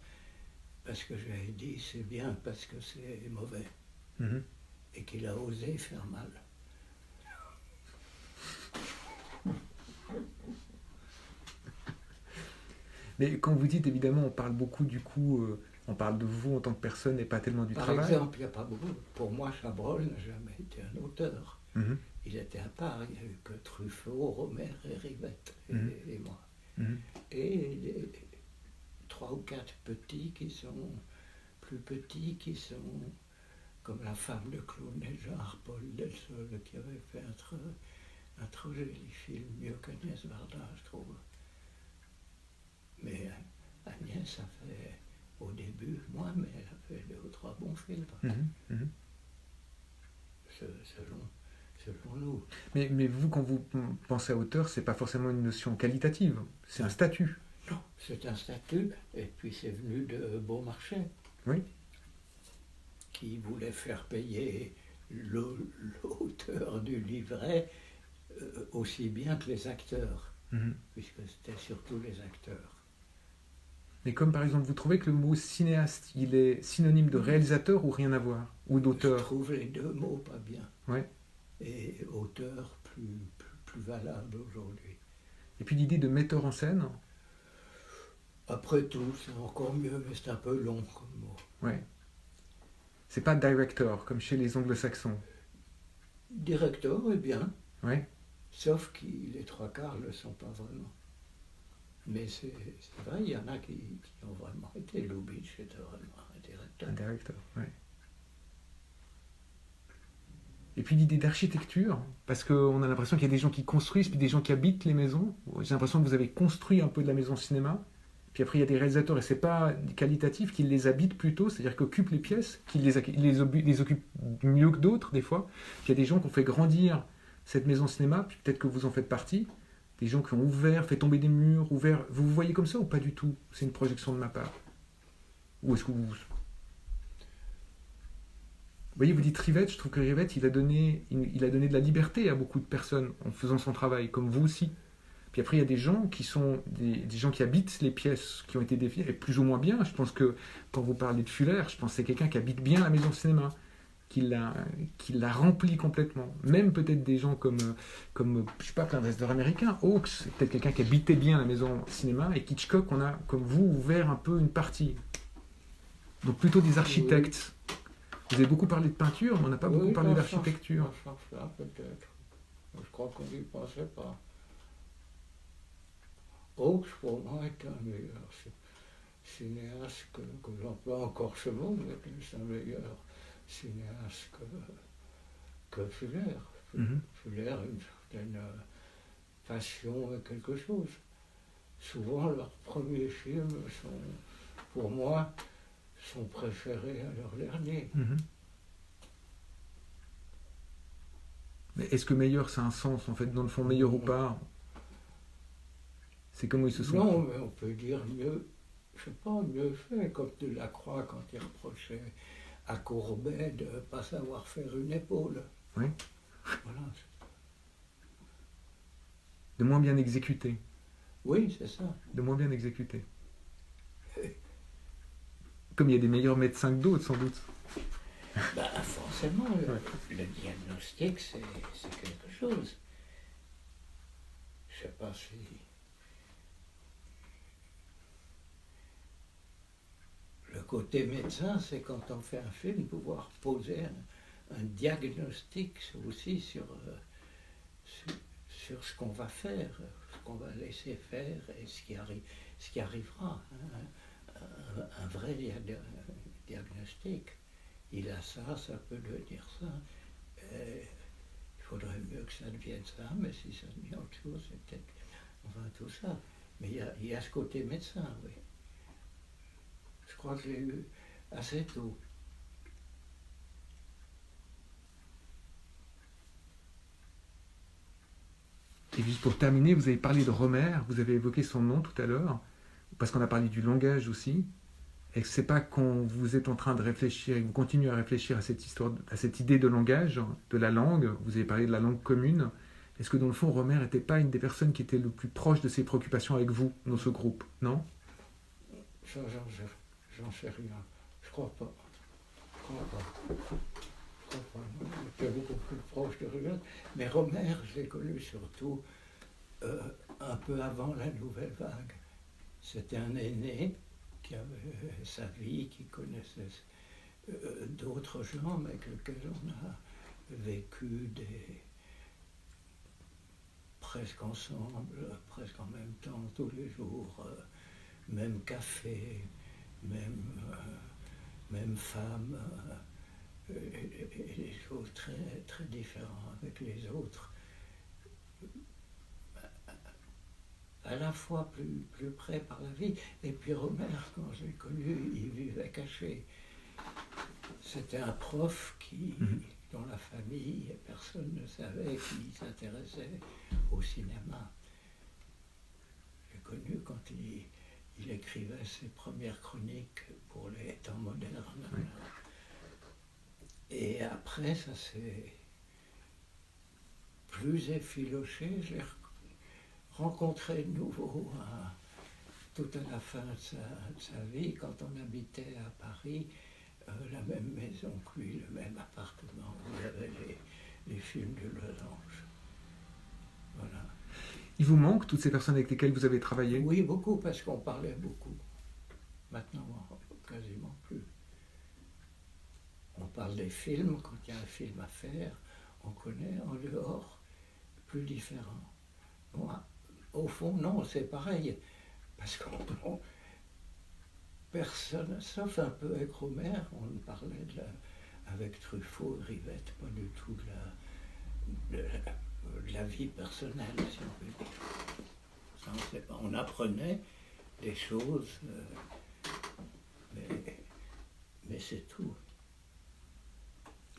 parce que j'avais dit c'est bien parce que c'est mauvais. Et qu'il a osé faire mal. Mais quand vous dites, évidemment, on parle beaucoup du coup, on parle de vous en tant que personne et pas tellement du travail. Par exemple, il n'y a pas beaucoup. Pour moi, Chabrol n'a jamais été un auteur. Il était à part, il n'y a eu que Truffaut, Romer et Rivette et moi. Et les 3 ou 4 petits qui sont plus petits, qui sont comme la femme de Claude Nejar, Paul Delsol, qui avait fait un trop joli film, mieux qu'Agnès Varda, je trouve. Mais Agnès a fait, au début, moins, mais elle a fait 2 ou 3 bons films. Selon nous. Mais vous, quand vous pensez à auteur, c'est pas forcément une notion qualitative, c'est un statut. Non, c'est un statut, et puis c'est venu de Beaumarchais. Oui. Qui voulait faire payer l'auteur du livret aussi bien que les acteurs, puisque c'était surtout les acteurs. Mais comme par exemple, vous trouvez que le mot cinéaste, il est synonyme de réalisateur ou rien à voir? Ou d'auteur? Je trouve les deux mots pas bien. Ouais. Et auteur plus valable aujourd'hui. Et puis l'idée de metteur en scène? Après tout, c'est encore mieux, mais c'est un peu long comme mot. Ouais. C'est pas director, comme chez les anglo-saxons. Directeur est bien. Ouais. Sauf que les 3 quarts ne le sont pas vraiment. Mais c'est vrai, il y en a qui ont vraiment été. Lubitsch était vraiment un directeur. Un directeur, ouais. Et puis l'idée d'architecture, parce qu'on a l'impression qu'il y a des gens qui construisent, puis des gens qui habitent les maisons. J'ai l'impression que vous avez construit un peu de la maison cinéma. Puis après, il y a des réalisateurs, et c'est pas qualitatif, qui les habitent plutôt, c'est-à-dire qu'ils occupent les pièces, qui les occupent mieux que d'autres, des fois. Puis il y a des gens qui ont fait grandir cette maison cinéma, puis peut-être que vous en faites partie. Des gens qui ont ouvert, fait tomber des murs, ouvert. Vous vous voyez comme ça ou pas du tout? C'est une projection de ma part. Ou est-ce que vous... Vous voyez, vous dites Rivette, je trouve que Rivette, il a donné de la liberté à beaucoup de personnes en faisant son travail, comme vous aussi. Puis après, il y a des gens qui sont des gens qui habitent les pièces qui ont été définies, et plus ou moins bien. Je pense que quand vous parlez de Fuller, je pense que c'est quelqu'un qui habite bien la maison de cinéma, qui l'a remplie complètement. Même peut-être des gens comme je sais pas, plein d'investisseurs américains, Hawks, c'est peut-être quelqu'un qui habitait bien la maison cinéma, et Hitchcock, on a, comme vous, ouvert un peu une partie. Donc plutôt des architectes. Oui. Vous avez beaucoup parlé de peinture, mais on n'a pas beaucoup parlé d'architecture. Peut-être. Je crois qu'on n'y pensait pas. Hawks, pour moi, est un meilleur. cinéaste que j'emploie encore ce mot, mais c'est un meilleur cinéaste que Fuller. Fuller a une certaine passion et quelque chose. Souvent, leurs premiers films sont, pour moi, sont préférés à leurs derniers. Mais est-ce que meilleur, ça a un sens, en fait, dans le fond, meilleur ou pas? C'est comment ils se sont... Non, mais on peut dire mieux, je sais pas, mieux fait, comme Delacroix quand il reprochait à Courbet de ne pas savoir faire une épaule. Oui. Voilà. De moins bien exécuté. Oui, c'est ça. De moins bien exécuté. Comme il y a des meilleurs médecins que d'autres, sans doute. Ben, forcément, le diagnostic, c'est quelque chose. Je sais pas si... Le côté médecin, c'est quand on fait un film, pouvoir poser un diagnostic aussi sur ce qu'on va faire, ce qu'on va laisser faire et ce qui arrivera. Hein. Un vrai diagnostic. Il a ça, ça peut devenir ça. Il faudrait mieux que ça devienne ça, mais si ça devient autre chose, c'est peut-être... Enfin, tout ça. Mais il y a ce côté médecin, oui. Je crois que je l'ai eu assez tôt. Et juste pour terminer, vous avez parlé de Rohmer, vous avez évoqué son nom tout à l'heure, parce qu'on a parlé du langage aussi. Et c'est pas quand vous êtes en train de réfléchir et que vous continuez à réfléchir à cette histoire, à cette idée de langage, de la langue, vous avez parlé de la langue commune. Est-ce que dans le fond, Rohmer n'était pas une des personnes qui était le plus proche de ses préoccupations avec vous, dans ce groupe, non? Ça, j'en sais rien. Je crois pas. Je crois pas. J'étais beaucoup plus proche de Rubens. Mais Rohmer, je l'ai connu surtout un peu avant la Nouvelle Vague. C'était un aîné qui avait sa vie, qui connaissait d'autres gens avec lesquels on a vécu presque ensemble, presque en même temps, tous les jours, même café, même femme, et des choses très, très différentes avec les autres. À la fois plus près par la vie. Et puis Rohmer, quand je l'ai connu, il vivait caché. C'était un prof dont la famille, personne ne savait, qui s'intéressait au cinéma. J'ai connu quand il écrivait ses premières chroniques pour les temps modernes. Oui. Et après, ça s'est plus effiloché. Je l'ai rencontré de nouveau tout à la fin de sa vie, quand on habitait à Paris, la même maison que lui, le même appartement où il y avait les films de Losange. Voilà. Il vous manque toutes ces personnes avec lesquelles vous avez travaillé? Oui, beaucoup, parce qu'on parlait beaucoup. Maintenant, quasiment plus. On parle des films, quand il y a un film à faire, on connaît. En dehors, plus différent. Moi, au fond, non, c'est pareil. Parce qu'on personne, sauf un peu avec Rohmer, on parlait avec Truffaut et Rivette, pas du tout de la vie personnelle, si on peut dire. Ça, on sait pas. On apprenait des choses, mais c'est tout.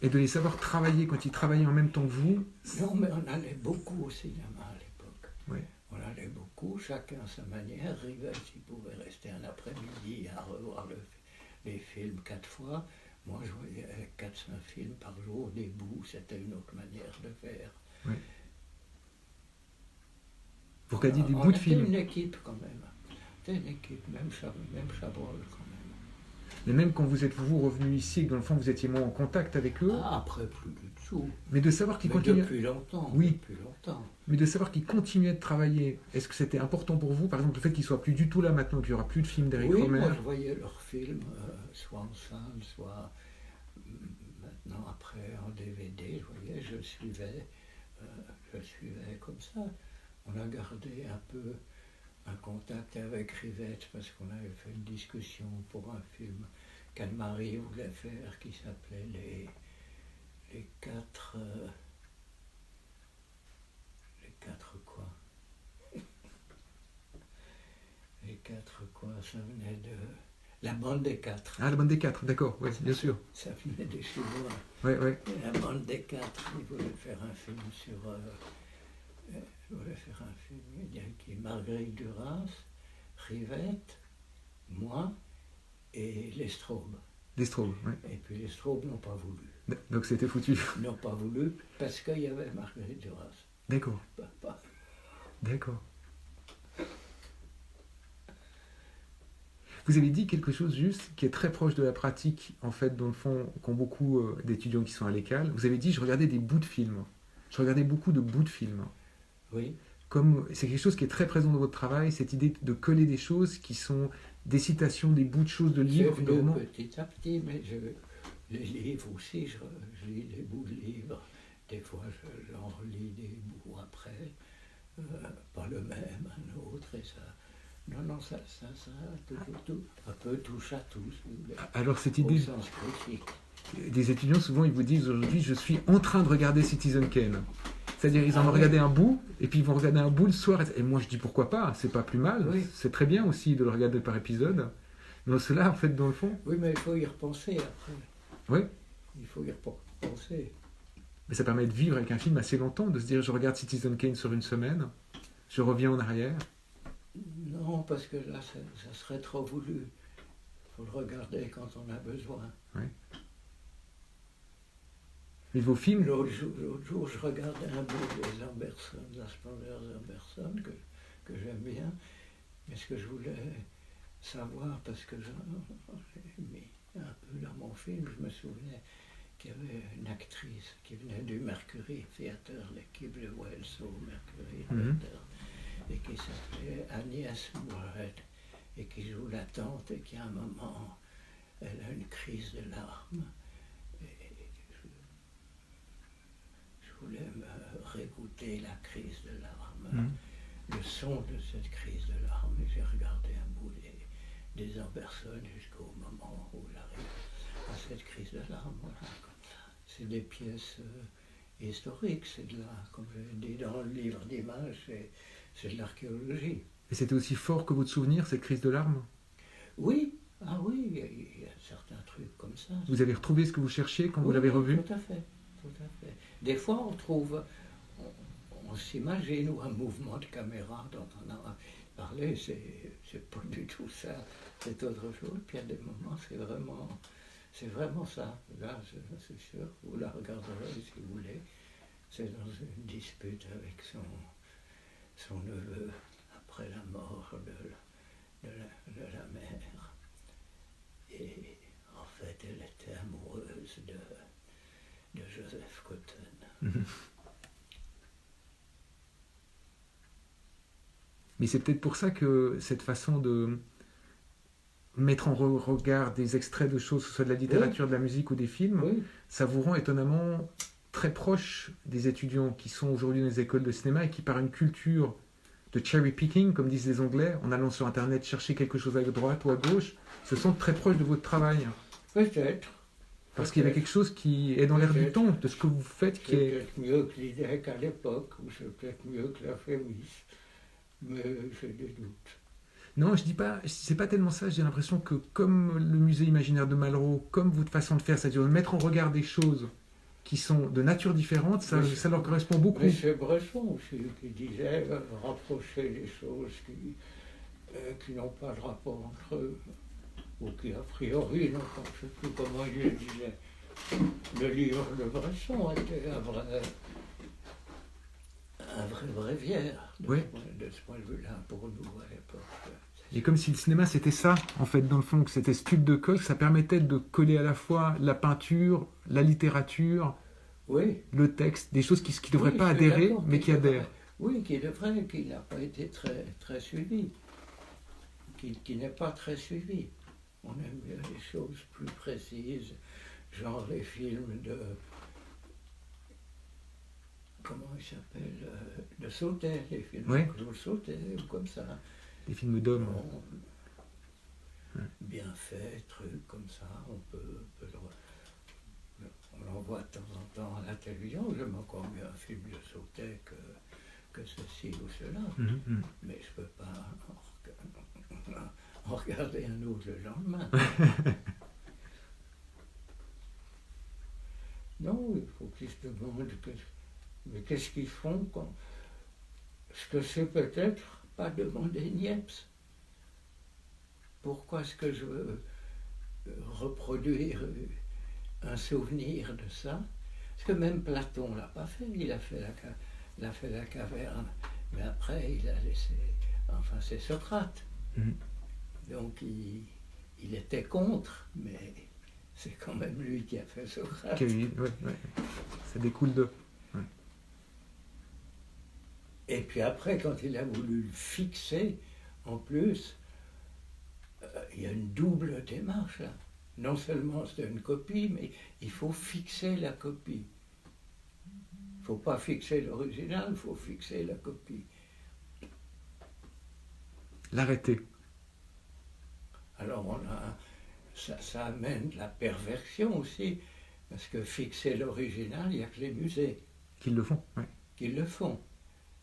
Et de les savoir travailler quand ils travaillaient en même temps que vous? Non, mais on allait beaucoup au cinéma à l'époque. Oui. On allait beaucoup, chacun à sa manière. Rivette, il pouvait rester un après-midi à revoir les films 4 fois. Moi, je voyais 4-5 films par jour, des bouts, c'était une autre manière de faire. Oui. Pour qu'a dit des bouts de films. C'était une équipe quand même. C'était une équipe, même Chabrol quand même. Mais même quand vous êtes vous revenu ici et que dans le fond vous étiez moins en contact avec eux. Ah, après plus du tout. Mais de savoir qu'ils continuaient. Depuis longtemps. Oui. Depuis longtemps. Mais de savoir qu'ils continuaient de travailler. Est-ce que c'était important pour vous, par exemple, le fait qu'ils ne soient plus du tout là maintenant, qu'il n'y aura plus de films d'Éric Rohmer? Oui, moi je voyais leurs films, soit en salle, soit maintenant après en DVD, je suivais comme ça. On a gardé un peu un contact avec Rivette parce qu'on avait fait une discussion pour un film qu'Anne-Marie voulait faire qui s'appelait les quatre quoi. Les quatre quoi, ça venait de la bande des quatre. Ah, la bande des quatre, d'accord, oui, bien sûr. Ça venait des Chinois. Ouais, ouais. La bande des quatre, ils voulaient faire un film sur. Ils voulaient faire un film qui est Marguerite Duras, Rivette, moi et les Straubes. Les Straubes, ouais. Et puis les Straubes n'ont pas voulu. Donc c'était foutu. Ils n'ont pas voulu parce qu'il y avait Marguerite Duras. D'accord. Papa. D'accord. Vous avez dit quelque chose juste qui est très proche de la pratique, en fait, dans le fond, qu'ont beaucoup d'étudiants qui sont à l'école. Vous avez dit, je regardais des bouts de films. Je regardais beaucoup de bouts de films. Oui. Comme c'est quelque chose qui est très présent dans votre travail, cette idée de coller des choses qui sont des citations, des bouts de choses de livres, de romans. Petit à petit, mais les livres aussi, je lis des bouts de livres. Des fois, j'en relis des bouts après, pas le même, un autre, et ça. Non, ça, toujours, un peu touche à tous. Alors cette idée au sens critique. Des étudiants, souvent, ils vous disent aujourd'hui, je suis en train de regarder Citizen Kane. C'est-à-dire, ils en ont regardé un bout, et puis ils vont regarder un bout le soir. Et moi, je dis pourquoi pas, c'est pas plus mal. Oui. C'est très bien aussi de le regarder par épisode. Mais cela, en fait, dans le fond. Oui, mais il faut y repenser après. Oui. Il faut y repenser. Mais ça permet de vivre avec un film assez longtemps, de se dire, je regarde Citizen Kane sur une semaine, je reviens en arrière. Non, parce que là, ça serait trop voulu. Il faut le regarder quand on a besoin. Oui. Mais vos films... L'autre jour, je regardais un bout des Lamberson, la splendeur Lamberson, que j'aime bien. Mais ce que je voulais savoir, parce que j'ai mis un peu dans mon film, je me souvenais qu'il y avait une actrice qui venait du Mercury Theatre, l'équipe de Wells au Mercury Theatre, et qui s'appelait Agnès Moorhead, et qui joue la tante, et qui à un moment, elle a une crise de larmes. Je voulais me réécouter la crise de larmes, le son de cette crise de larmes, et j'ai regardé un bout des Amberson jusqu'au moment où j'arrive à cette crise de larmes. Voilà, comme ça. C'est des pièces historiques, c'est de la, comme je dis dans le livre d'images, c'est de l'archéologie. Et c'était aussi fort que votre souvenir, cette crise de larmes? Oui, ah oui, il y a certains trucs comme ça. Vous avez retrouvé ce que vous cherchiez quand vous l'avez revu? Tout à fait. Des fois, on trouve, on s'imagine, ou un mouvement de caméra dont on a parlé, c'est pas du tout ça, c'est autre chose. Puis à des moments, c'est vraiment ça. Là, c'est sûr, vous la regarderez si vous voulez. C'est dans une dispute avec son neveu après la mort de la mère. Et en fait, elle était amoureuse de Joseph Cotten. Mais c'est peut-être pour ça que cette façon de mettre en regard des extraits de choses, que ce soit de la littérature, de la musique ou des films, ça vous rend étonnamment très proche des étudiants qui sont aujourd'hui dans les écoles de cinéma et qui, par une culture de cherry picking, comme disent les Anglais, en allant sur Internet chercher quelque chose à droite ou à gauche, se sentent très proches de votre travail. Peut-être. Parce qu'il y avait quelque chose qui est dans l'air du temps, de ce que vous faites, qui est... peut-être mieux que l'idée qu'à l'époque, ou c'est peut-être mieux que la Fémis, mais j'ai des doutes. Non, je dis pas, c'est pas tellement ça, j'ai l'impression que comme le musée imaginaire de Malraux, comme votre façon de faire, c'est-à-dire de mettre en regard des choses qui sont de nature différente, ça leur correspond beaucoup. Mais c'est Bresson aussi qui disait rapprocher les choses qui n'ont pas de rapport entre eux, ou qui a priori n'ont pas, je ne sais plus comment il le disait. Le livre de Bresson était un vrai bréviaire de ce point de vue-là pour nous à l'époque. Et comme si le cinéma c'était ça, en fait, dans le fond, que c'était ce tube de colle, ça permettait de coller à la fois la peinture, la littérature, le texte, des choses qui ne devraient pas adhérer, mais qui adhèrent. Oui, qui n'a pas été très, très suivi, qui n'est pas très suivi. On aime bien les choses plus précises, genre les films de... Comment il s'appelle de Sautet, les films de Claude Sautet, ou comme ça. Des films d'hommes. Bon, Ouais. bien fait, trucs comme ça, on l'en voit de temps en temps à la télévision. J'aime encore mieux un film de sauté que ceci ou cela. Mais je ne peux pas en regarder un autre le lendemain. Non, il faut qu'ils se demandent mais qu'est-ce qu'ils font quand. Ce que c'est peut-être pas demander Niepce. Pourquoi est-ce que je veux reproduire un souvenir de ça? Parce que même Platon ne l'a pas fait, il a fait la caverne, mais après il a laissé. Enfin, c'est Socrate. Donc il était contre, mais c'est quand même lui qui a fait Socrate. Ouais. Ça découle d'eux. Et puis après, quand il a voulu le fixer, en plus, il y a une double démarche là. Non seulement c'est une copie, mais il faut fixer la copie. Il ne faut pas fixer l'original, il faut fixer la copie. L'arrêter. Alors ça amène de la perversion aussi, parce que fixer l'original, il n'y a que les musées Qu'ils le font, ouais. qui le font.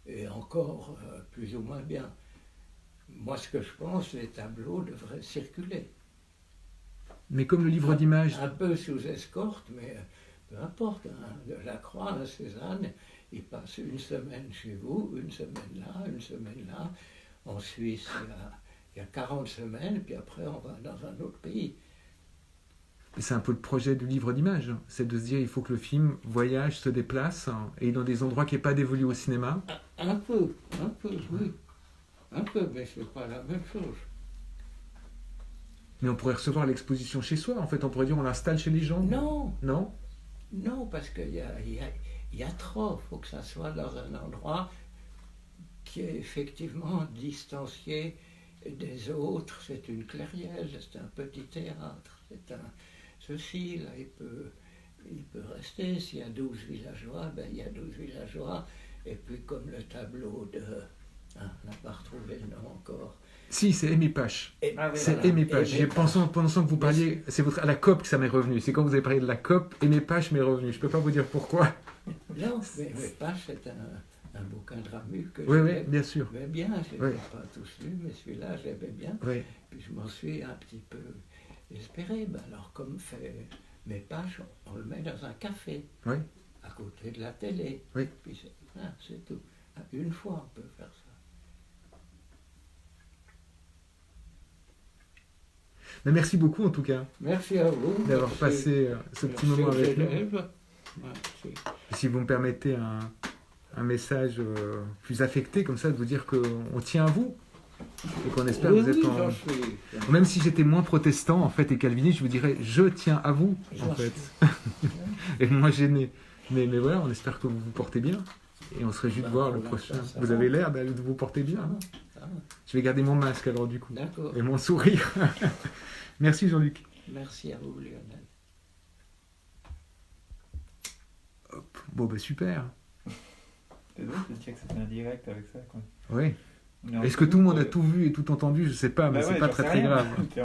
Et encore plus ou moins bien. Moi, ce que je pense, les tableaux devraient circuler. Mais comme le livre d'images. Un peu sous escorte, mais peu importe. Hein, de la Croix à Cézanne, il passe une semaine chez vous, une semaine là, une semaine là. En Suisse, il y a 40 semaines, puis après, on va dans un autre pays. Et c'est un peu le projet du livre d'images. C'est de se dire il faut que le film voyage, se déplace, et dans des endroits qui n'est pas dévolu au cinéma. Un peu, oui. Un peu, mais c'est pas la même chose. Mais on pourrait recevoir l'exposition chez soi. En fait, on pourrait dire on l'installe chez les gens. Non, Non. non, parce qu'il y a trop. Il faut que ça soit dans un endroit qui est effectivement distancié des autres. C'est une clairière, c'est un petit théâtre. Ceci, là, il peut rester. S'il y a 12 villageois, ben, il y a 12 villageois. Et puis, comme le tableau de... on n'a pas retrouvé le nom encore. Si, c'est Aimé Pache. C'est Aimé Pache. J'ai pensé pendant que vous parliez, c'est à la COP que ça m'est revenu. C'est quand vous avez parlé de la COP, Aimé Pache m'est revenu. Je ne peux pas vous dire pourquoi. Non, mais Pache, c'est un bouquin de Ramu que Oui, bien sûr. j'aimais bien. Je ne l'ai pas tous lu, mais celui-là, je l'aimais bien. Oui. Puis je m'en suis un petit peu espéré. Ben alors, comme fait mes Paches, on le met dans un café, Oui. à côté de la télé. Oui. Puis c'est tout. Une fois, on peut faire ça. Mais merci beaucoup en tout cas. Merci à vous. D'avoir passé ce petit moment avec nous. Merci. Si vous me permettez un message plus affecté comme ça, de vous dire qu'on tient à vous et qu'on espère que vous êtes j'en suis. Même si j'étais moins protestant en fait et calviniste, je vous dirais je tiens à vous en fait. Et moins gêné. Mais voilà, on espère que vous vous portez bien et on se réjouit de voir le prochain. Vous avez l'air de vous porter bien. Ça va. Je vais garder mon masque alors du coup. D'accord. Et mon sourire. Merci Jean-Luc. Merci à vous, Lionel. Hop. Bon bah super. C'est drôle de dire que c'était un direct avec ça, quoi. Oui. On est Est-ce que entre tout le nous, monde a tout vu et tout entendu? Je sais pas, mais Bah c'est ouais, pas j'en très sais très rien. grave.